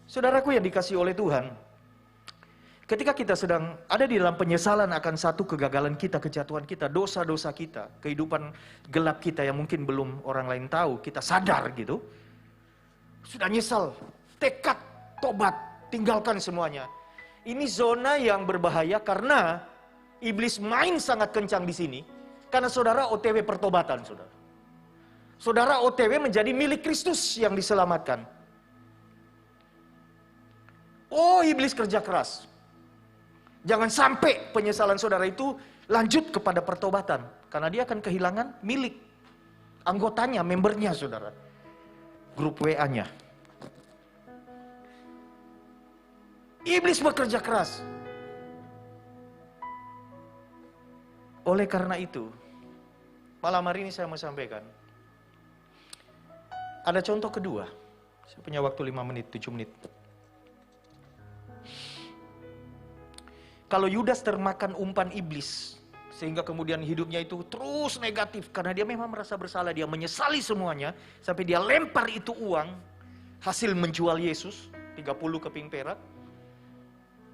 [SPEAKER 4] Saudaraku yang dikasihi oleh Tuhan, ketika kita sedang ada di dalam penyesalan akan satu kegagalan kita, kejatuhan kita, dosa-dosa kita, kehidupan gelap kita yang mungkin belum orang lain tahu, kita sadar gitu, sudah nyesal, tekad, tobat, tinggalkan semuanya. Ini zona yang berbahaya karena iblis main sangat kencang di sini, karena saudara OTW pertobatan, saudara. Saudara OTW menjadi milik Kristus yang diselamatkan. Oh, iblis kerja keras. Jangan sampai penyesalan saudara itu lanjut kepada pertobatan. Karena dia akan kehilangan milik anggotanya, membernya, saudara. Grup WA-nya. Iblis bekerja keras. Oleh karena itu, malam hari ini saya mau sampaikan. Ada contoh kedua. Saya punya waktu 5 menit, 7 menit. Kalau Yudas termakan umpan iblis, sehingga kemudian hidupnya itu terus negatif, karena dia memang merasa bersalah, dia menyesali semuanya, sampai dia lempar itu uang, hasil menjual Yesus, 30 keping perak.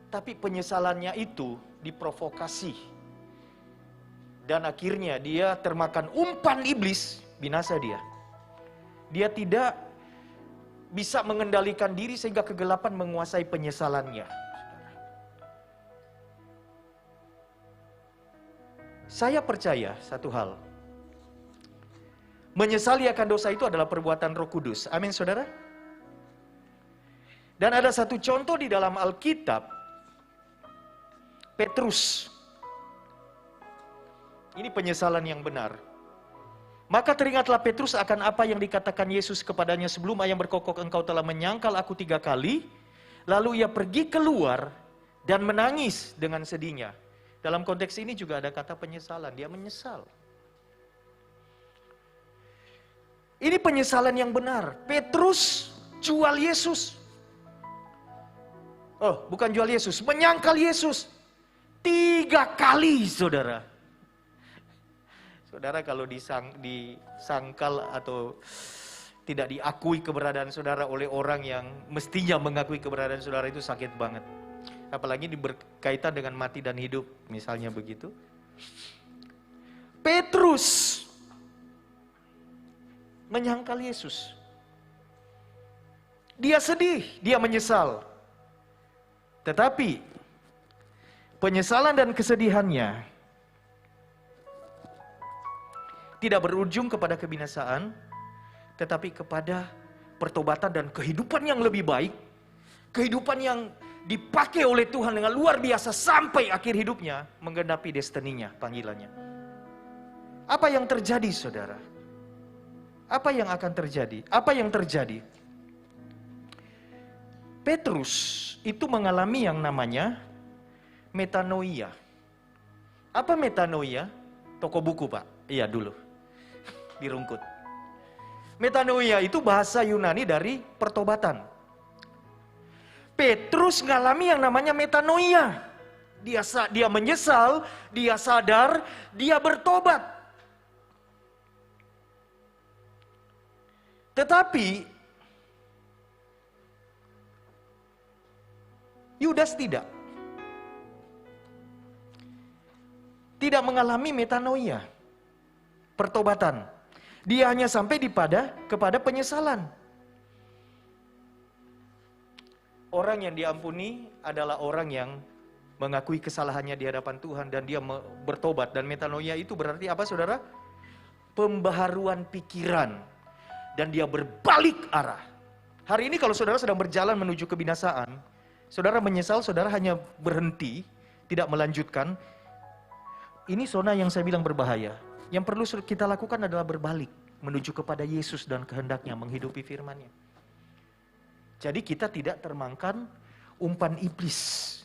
[SPEAKER 4] Tapi penyesalannya itu diprovokasi. Dan akhirnya dia termakan umpan iblis, binasa dia. Dia tidak bisa mengendalikan diri sehingga kegelapan menguasai penyesalannya. Saya percaya satu hal. Menyesali akan dosa itu adalah perbuatan Roh Kudus. Amin, saudara. Dan ada satu contoh di dalam Alkitab. Petrus. Ini penyesalan yang benar. Maka teringatlah Petrus akan apa yang dikatakan Yesus kepadanya sebelum ayam berkokok, engkau telah menyangkal aku 3 kali. Lalu ia pergi keluar dan menangis dengan sedihnya. Dalam konteks ini juga ada kata penyesalan, dia menyesal. Ini penyesalan yang benar. Petrus jual Yesus. Oh, bukan jual Yesus, menyangkal Yesus. 3 kali, saudara. Saudara kalau disangkal atau tidak diakui keberadaan saudara oleh orang yang mestinya mengakui keberadaan saudara itu sakit banget. Apalagi berkaitan dengan mati dan hidup, misalnya begitu. Petrus menyangkal Yesus. Dia sedih, dia menyesal. Tetapi penyesalan dan kesedihannya tidak berujung kepada kebinasaan, tetapi kepada pertobatan dan kehidupan yang lebih baik, kehidupan yang dipakai oleh Tuhan dengan luar biasa sampai akhir hidupnya, menggenapi destininya, panggilannya. Apa yang terjadi, saudara? Apa yang akan terjadi? Apa yang terjadi? Petrus itu mengalami yang namanya metanoia. Apa metanoia? Toko buku, Pak. Iya, dulu. Dirungkut. Metanoia itu bahasa Yunani dari pertobatan. Petrus mengalami yang namanya metanoia. Dia menyesal, dia sadar, dia bertobat. Tetapi Yudas tidak mengalami metanoia, pertobatan. Dia hanya sampai kepada penyesalan. Orang yang diampuni adalah orang yang mengakui kesalahannya di hadapan Tuhan dan dia bertobat. Dan metanoia itu berarti apa, saudara? Pembaharuan pikiran. Dan dia berbalik arah. Hari ini kalau saudara sedang berjalan menuju kebinasaan, saudara menyesal, saudara hanya berhenti, tidak melanjutkan. Ini zona yang saya bilang berbahaya. Yang perlu kita lakukan adalah berbalik, menuju kepada Yesus dan kehendaknya, menghidupi firman-Nya. Jadi kita tidak termakan umpan iblis.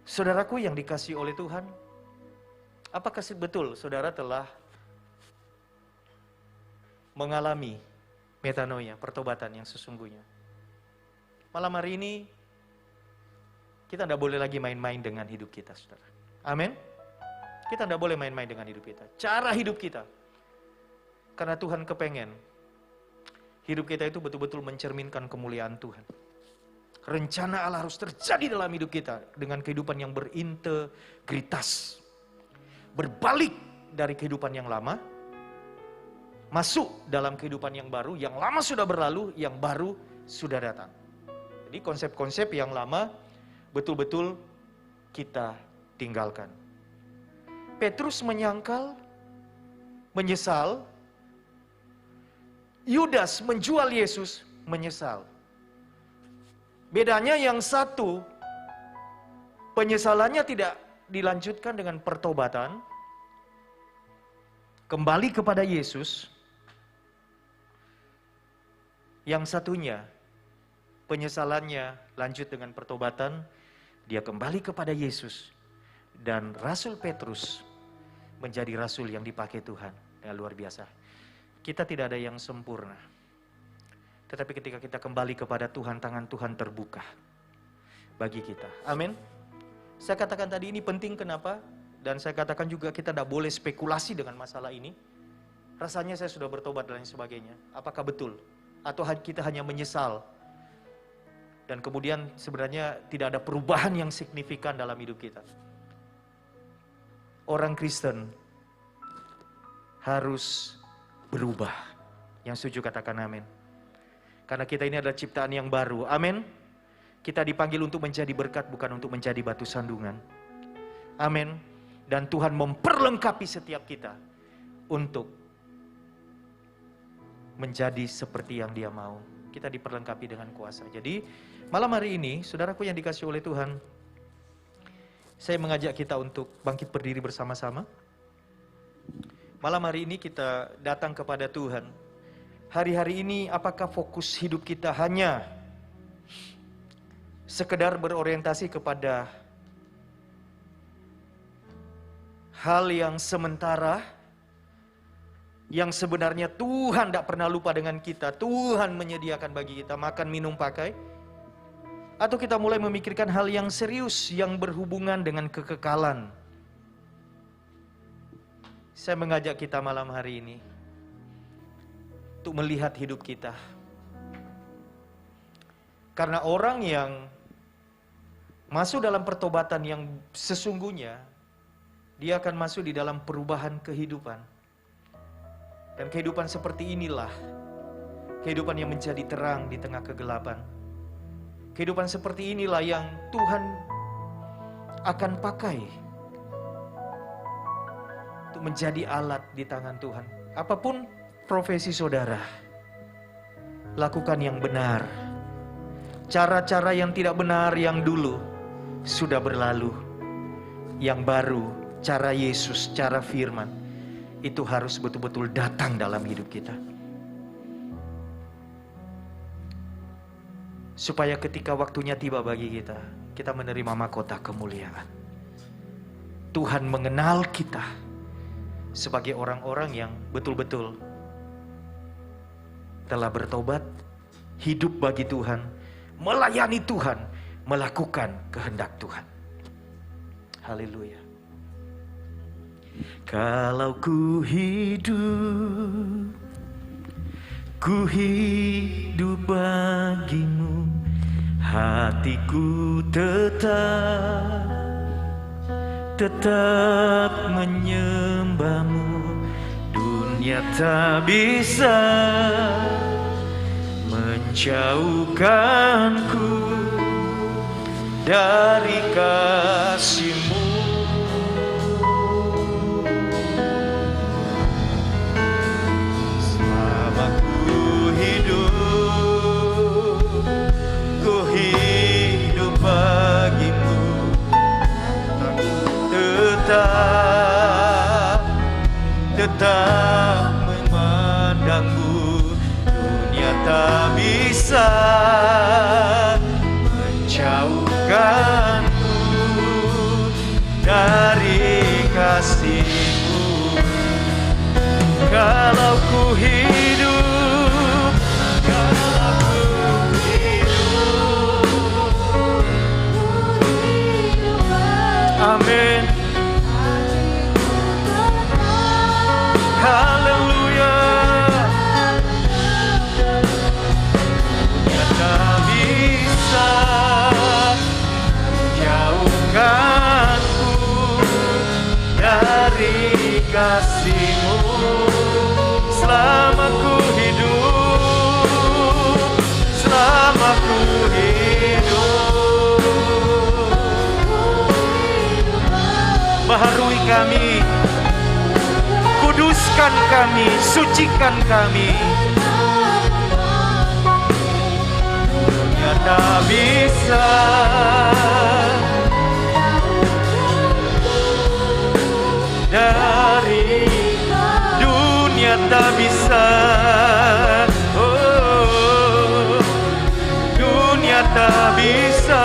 [SPEAKER 4] Saudaraku yang dikasihi oleh Tuhan, apakah betul saudara telah mengalami metanoia, pertobatan yang sesungguhnya? Malam hari ini, kita tidak boleh lagi main-main dengan hidup kita, saudara. Amin. Kita tidak boleh main-main dengan hidup kita. Cara hidup kita. Karena Tuhan kepengen hidup kita itu betul-betul mencerminkan kemuliaan Tuhan. Rencana Allah harus terjadi dalam hidup kita dengan kehidupan yang berintegritas. Berbalik dari kehidupan yang lama, masuk dalam kehidupan yang baru. Yang lama sudah berlalu, yang baru sudah datang. Jadi konsep-konsep yang lama betul-betul kita tinggalkan. Petrus menyangkal, menyesal. Yudas menjual Yesus, menyesal. Bedanya yang satu, penyesalannya tidak dilanjutkan dengan pertobatan, kembali kepada Yesus. Yang satunya, penyesalannya lanjut dengan pertobatan, dia kembali kepada Yesus. Dan Rasul Petrus menjadi rasul yang dipakai Tuhan. Ya, luar biasa. Kita tidak ada yang sempurna. Tetapi ketika kita kembali kepada Tuhan, tangan Tuhan terbuka bagi kita. Amin. Saya katakan tadi ini penting, kenapa? Dan saya katakan juga kita tidak boleh spekulasi dengan masalah ini. Rasanya saya sudah bertobat dan lain sebagainya. Apakah betul? Atau kita hanya menyesal? Dan kemudian sebenarnya tidak ada perubahan yang signifikan dalam hidup kita. Orang Kristen harus berubah. Yang setuju katakan amin. Karena kita ini adalah ciptaan yang baru. Amin. Kita dipanggil untuk menjadi berkat, bukan untuk menjadi batu sandungan. Amin. Dan Tuhan memperlengkapi setiap kita untuk menjadi seperti yang Dia mau. Kita diperlengkapi dengan kuasa. Jadi malam hari ini, saudaraku yang dikasihi oleh Tuhan, saya mengajak kita untuk bangkit berdiri bersama-sama. Malam hari ini kita datang kepada Tuhan. Hari-hari ini apakah fokus hidup kita hanya sekedar berorientasi kepada hal yang sementara, yang sebenarnya Tuhan tidak pernah lupa dengan kita. Tuhan menyediakan bagi kita makan, minum, pakai. Atau kita mulai memikirkan hal yang serius yang berhubungan dengan kekekalan. Saya mengajak kita malam hari ini untuk melihat hidup kita. Karena orang yang masuk dalam pertobatan yang sesungguhnya, dia akan masuk di dalam perubahan kehidupan. Dan kehidupan seperti inilah kehidupan yang menjadi terang di tengah kegelapan. Kehidupan seperti inilah yang Tuhan akan pakai untuk menjadi alat di tangan Tuhan. Apapun profesi saudara, lakukan yang benar. Cara-cara yang tidak benar yang dulu sudah berlalu. Yang baru, cara Yesus, cara firman. itu harus betul-betul datang dalam hidup kita. Supaya ketika waktunya tiba bagi kita, kita menerima mahkota kemuliaan. Tuhan mengenal kita sebagai orang-orang yang betul-betul telah bertobat, hidup bagi Tuhan, melayani Tuhan, melakukan kehendak Tuhan. Haleluya. Kalau ku hidup bagimu, hatiku tetap menyembahmu. Dunia tak bisa menjauhkanku dari kasih-Mu. Selama ku hidup bagimu, tetap memandangmu. Dunia tak bisa menjauhkanku dari kasih-Mu. Kalau ku hidup, amin. Haleluya. Dunia tak bisa jauhkanku dari kasih-Mu. Selama ku hidup, baharui kami, kuduskan kami, sucikan kami. Dunia tak bisa dari dunia tak bisa, oh, dunia tak bisa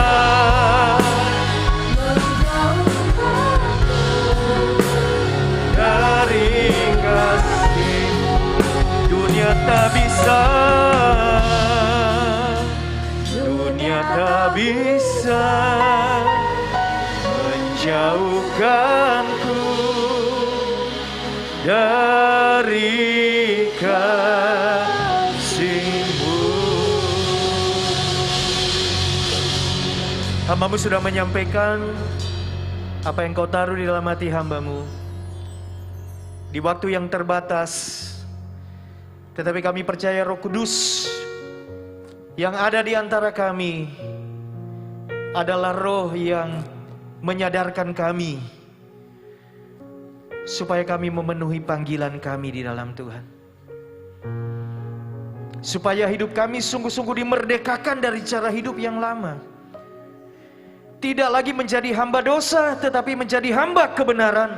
[SPEAKER 4] dari kasih. Dunia tak bisa, dunia tak bisa menjauhkanku dari kasih-Mu. Hamba-Mu sudah menyampaikan apa yang Kau taruh di dalam hati hamba-Mu di waktu yang terbatas. Tetapi kami percaya Roh Kudus yang ada di antara kami adalah Roh yang menyadarkan kami supaya kami memenuhi panggilan kami di dalam Tuhan. Supaya hidup kami sungguh-sungguh dimerdekakan dari cara hidup yang lama. Tidak lagi menjadi hamba dosa, tetapi menjadi hamba kebenaran.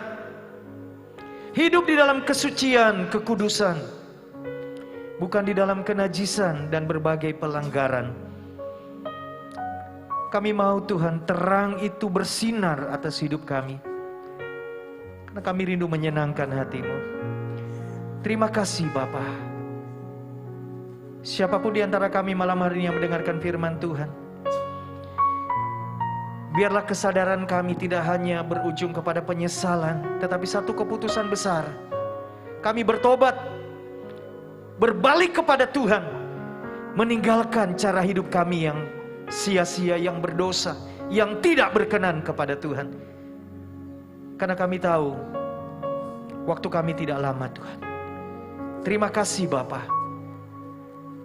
[SPEAKER 4] Hidup di dalam kesucian, kekudusan, bukan di dalam kenajisan dan berbagai pelanggaran. Kami mau Tuhan terang itu bersinar atas hidup kami, karena kami rindu menyenangkan hati-Mu. Terima kasih Bapa. Siapapun di antara kami malam hari ini yang mendengarkan firman Tuhan, biarlah kesadaran kami tidak hanya berujung kepada penyesalan, tetapi satu keputusan besar. Kami bertobat, berbalik kepada Tuhan, meninggalkan cara hidup kami yang sia-sia, yang berdosa, yang tidak berkenan kepada Tuhan. Karena kami tahu waktu kami tidak lama Tuhan. Terima kasih Bapa.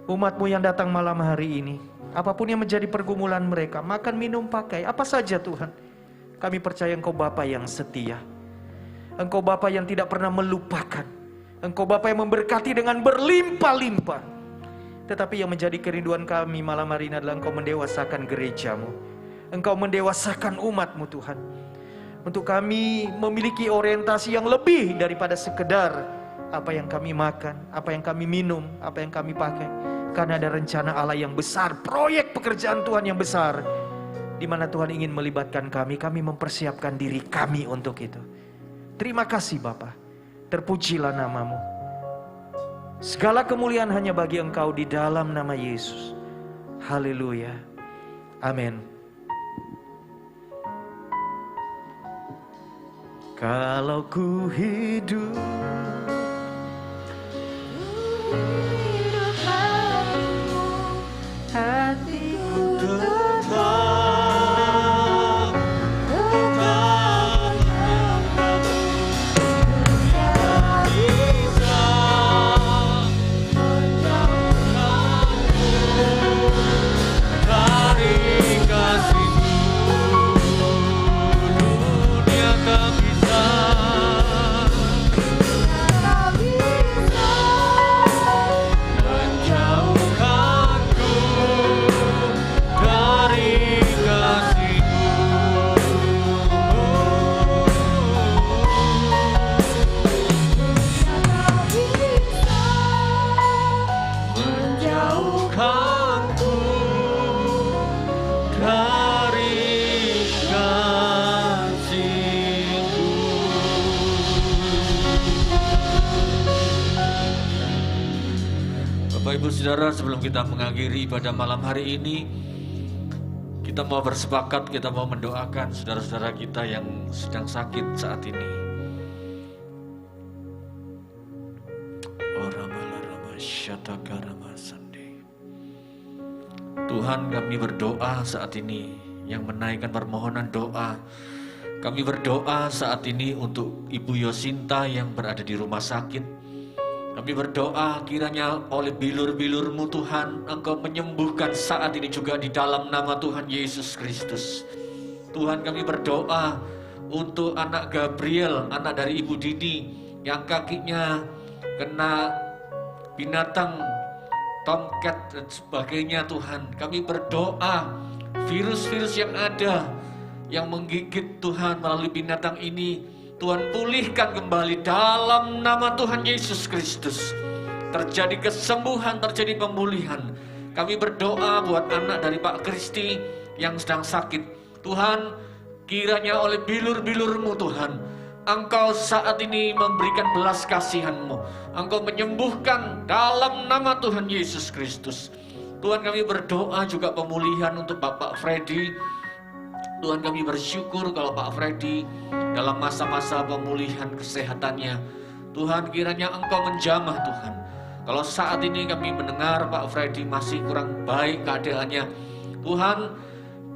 [SPEAKER 4] Umat-Mu yang datang malam hari ini, apapun yang menjadi pergumulan mereka, makan, minum, pakai, apa saja Tuhan, kami percaya Engkau Bapa yang setia. Engkau Bapa yang tidak pernah melupakan. Engkau Bapa yang memberkati dengan berlimpah-limpah. Tetapi yang menjadi kerinduan kami malam hari ini adalah Engkau mendewasakan gereja-Mu. Engkau mendewasakan umat-Mu Tuhan. Untuk kami memiliki orientasi yang lebih daripada sekedar apa yang kami makan, apa yang kami minum, apa yang kami pakai. Karena ada rencana Allah yang besar, proyek pekerjaan Tuhan yang besar, di mana Tuhan ingin melibatkan kami mempersiapkan diri kami untuk itu. Terima kasih Bapa, terpujilah nama-Mu. Segala kemuliaan hanya bagi Engkau di dalam nama Yesus. Haleluya. Amin. Kalau ku hidup
[SPEAKER 3] hatiku
[SPEAKER 5] Ibu Saudara, sebelum kita mengakhiri pada malam hari ini, kita mau bersepakat, kita mau mendoakan saudara-saudara kita yang sedang sakit saat ini. Tuhan, kami berdoa saat ini, yang menaikkan permohonan doa. Kami berdoa saat ini untuk Ibu Yosinta yang berada di rumah sakit. Kami berdoa kiranya oleh bilur-bilur-Mu Tuhan, Engkau menyembuhkan saat ini juga di dalam nama Tuhan Yesus Kristus. Tuhan, kami berdoa untuk anak Gabriel, anak dari Ibu Dini, yang kakinya kena binatang, tomcat dan sebagainya Tuhan. Kami berdoa virus-virus yang ada, yang menggigit Tuhan melalui binatang ini, Tuhan pulihkan kembali dalam nama Tuhan Yesus Kristus. Terjadi kesembuhan, terjadi pemulihan. Kami berdoa buat anak dari Pak Kristi yang sedang sakit. Tuhan, kiranya oleh bilur-bilur-Mu Tuhan, Engkau saat ini memberikan belas kasihan-Mu. Engkau menyembuhkan dalam nama Tuhan Yesus Kristus. Tuhan, kami berdoa juga pemulihan untuk Bapak Freddy. Tuhan, kami bersyukur kalau Pak Freddy dalam masa-masa pemulihan kesehatannya. Tuhan, kiranya Engkau menjamah Tuhan. Kalau saat ini kami mendengar Pak Freddy masih kurang baik keadaannya, Tuhan,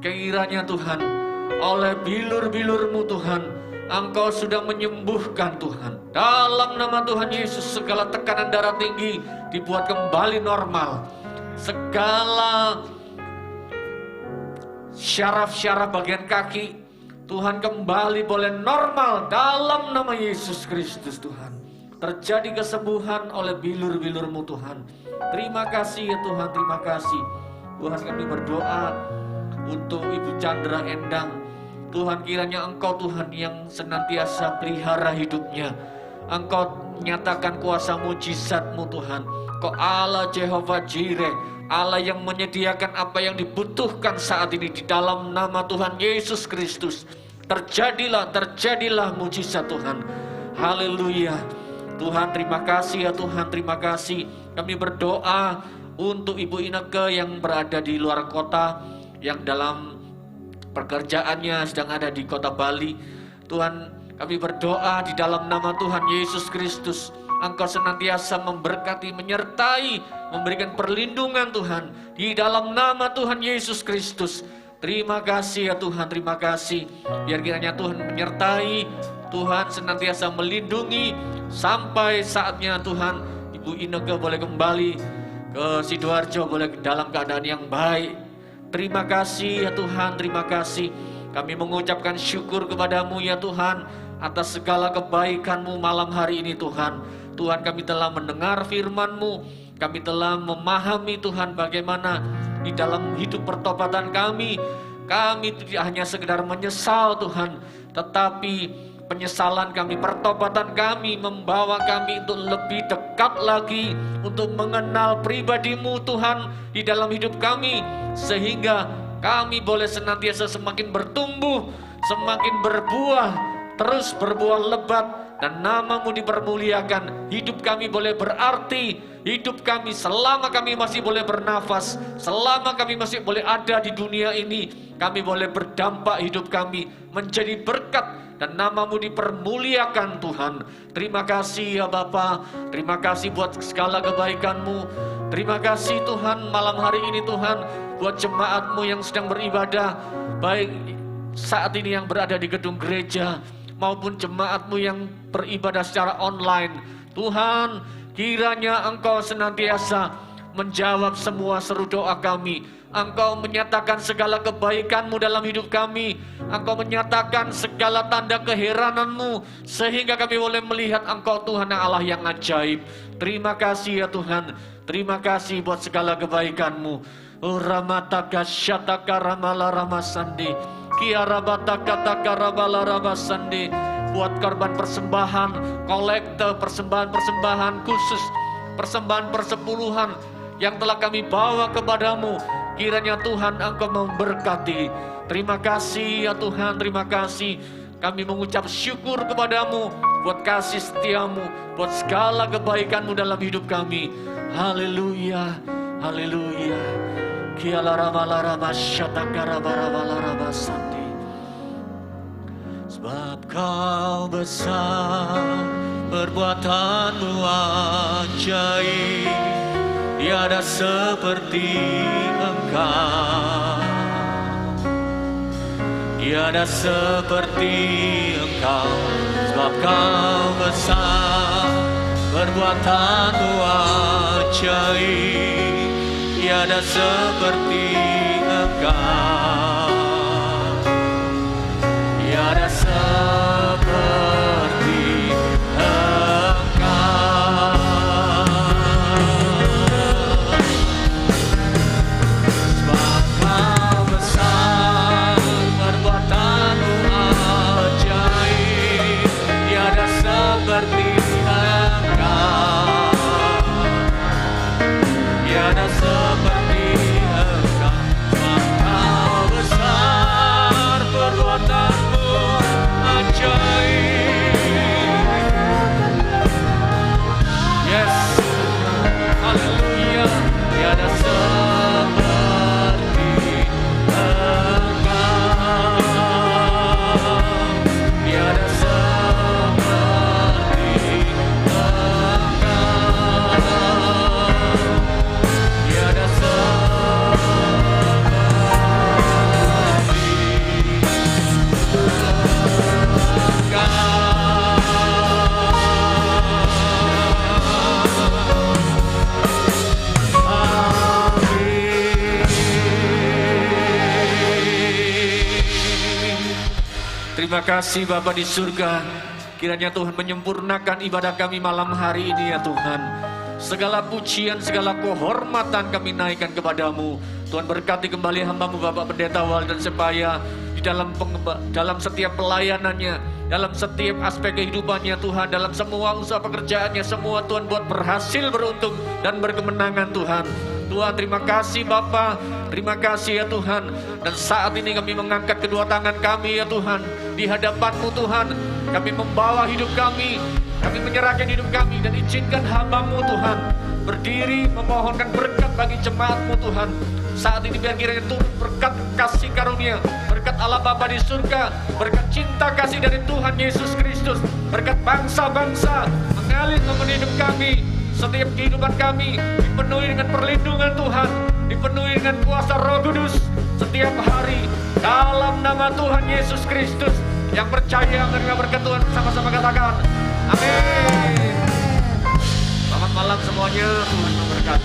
[SPEAKER 5] kiranya Tuhan oleh bilur-bilur-Mu Tuhan, Engkau sudah menyembuhkan Tuhan. Dalam nama Tuhan Yesus, segala tekanan darah tinggi dibuat kembali normal. Segala syaraf-syaraf bagian kaki, Tuhan kembali boleh normal dalam nama Yesus Kristus Tuhan. Terjadi kesembuhan oleh bilur-bilur-Mu Tuhan. Terima kasih ya Tuhan, terima kasih. Tuhan, kami berdoa untuk Ibu Chandra Endang. Tuhan, kiranya Engkau Tuhan yang senantiasa pelihara hidupnya. Engkau nyatakan kuasa mujizat-Mu Tuhan. Kau Allah Jehovah Jireh, Allah yang menyediakan apa yang dibutuhkan saat ini di dalam nama Tuhan Yesus Kristus. Terjadilah mujizat Tuhan. Haleluya. Tuhan, terima kasih ya Tuhan, terima kasih. Kami berdoa untuk Ibu Ineke yang berada di luar kota, yang dalam pekerjaannya sedang ada di kota Bali. Tuhan, kami berdoa di dalam nama Tuhan Yesus Kristus, Engkau senantiasa memberkati, menyertai, memberikan perlindungan Tuhan di dalam nama Tuhan Yesus Kristus. Terima kasih ya Tuhan, terima kasih. Biar kiranya Tuhan menyertai, Tuhan senantiasa melindungi sampai saatnya Tuhan Ibu Ineke boleh kembali ke Sidoarjo, boleh dalam keadaan yang baik. Terima kasih ya Tuhan, terima kasih. Kami mengucapkan syukur kepadamu ya Tuhan atas segala kebaikan-Mu malam hari ini Tuhan. Tuhan, kami telah mendengar firman-Mu, kami telah memahami Tuhan bagaimana di dalam hidup pertobatan kami Kami tidak hanya sekedar menyesal Tuhan, tetapi penyesalan kami, pertobatan kami membawa kami untuk lebih dekat lagi, untuk mengenal pribadi-Mu Tuhan di dalam hidup kami, sehingga kami boleh senantiasa semakin bertumbuh, semakin berbuah, terus berbuah lebat, dan nama-Mu dipermuliakan. Hidup kami boleh berarti, hidup kami selama kami masih boleh bernafas, selama kami masih boleh ada di dunia ini, kami boleh berdampak, hidup kami menjadi berkat, dan nama-Mu dipermuliakan Tuhan. Terima kasih ya Bapa, terima kasih buat segala kebaikan-Mu. Terima kasih Tuhan malam hari ini Tuhan, buat jemaat-Mu yang sedang beribadah, baik saat ini yang berada di gedung gereja, maupun jemaat-Mu yang beribadah secara online. Tuhan, kiranya Engkau senantiasa menjawab semua seru doa kami. Engkau menyatakan segala kebaikan-Mu dalam hidup kami. Engkau menyatakan segala tanda keheranan-Mu, sehingga kami boleh melihat Engkau Tuhan yang Allah yang ajaib. Terima kasih ya Tuhan. Terima kasih buat segala kebaikan-Mu. Uramataka syataka ramala ramasandi, kiarabataka takarabala ramasandi. Buat korban persembahan, kolekte, persembahan-persembahan khusus, persembahan persepuluhan yang telah kami bawa kepadamu, kiranya Tuhan Engkau memberkati. Terima kasih ya Tuhan, terima kasih. Kami mengucap syukur kepadamu buat kasih setia-Mu, buat segala kebaikan-Mu dalam hidup kami. Haleluya, haleluya. Kialaramalaramasyatakarabarabalarabasandi. Sebab Kau besar, perbuatan-Mu ajaib, tiada seperti Engkau, tiada seperti Engkau. Sebab Kau besar, perbuatan-Mu ajaib, tiada seperti Engkau, tiada seperti Engkau. Sebab Kau besar, perbuatan-Mu ajaib, tiada seperti Engkau, tiada seperti Engkau. Sebab Kau besar, perbuatan-Mu ajaib. Yes, haleluya. Tiada seperti Engkau, tiada seperti Engkau, tiada Terima kasih Bapa di surga. Kiranya Tuhan menyempurnakan ibadah kami malam hari ini ya Tuhan. Segala pujian, segala kehormatan kami naikkan kepadamu. Tuhan berkati kembali hamba-Mu Bapak Pendeta Walden Sepaya di dalam setiap pelayanannya, dalam setiap aspek kehidupannya Tuhan, dalam semua usaha pekerjaannya, semua Tuhan buat berhasil, beruntung dan berkemenangan Tuhan. Tuhan terima kasih Bapa, terima kasih ya Tuhan. Dan saat ini kami mengangkat kedua tangan kami ya Tuhan di hadapan-Mu Tuhan. Kami membawa hidup kami menyerahkan hidup kami, dan izinkan hamba-Mu Tuhan berdiri memohonkan berkat bagi jemaat-Mu Tuhan. Saat ini biar kiranya turun berkat kasih karunia, berkat Allah Bapa di surga, berkat cinta kasih dari Tuhan Yesus Kristus, berkat bangsa-bangsa mengalir memenuhi hidup kami. Setiap kehidupan kami dipenuhi dengan perlindungan Tuhan, dipenuhi dengan kuasa Roh Kudus setiap hari. Dalam nama Tuhan Yesus Kristus, yang percaya menerima berkat Tuhan sama-sama katakan amin. Selamat malam semuanya, Tuhan memberkati.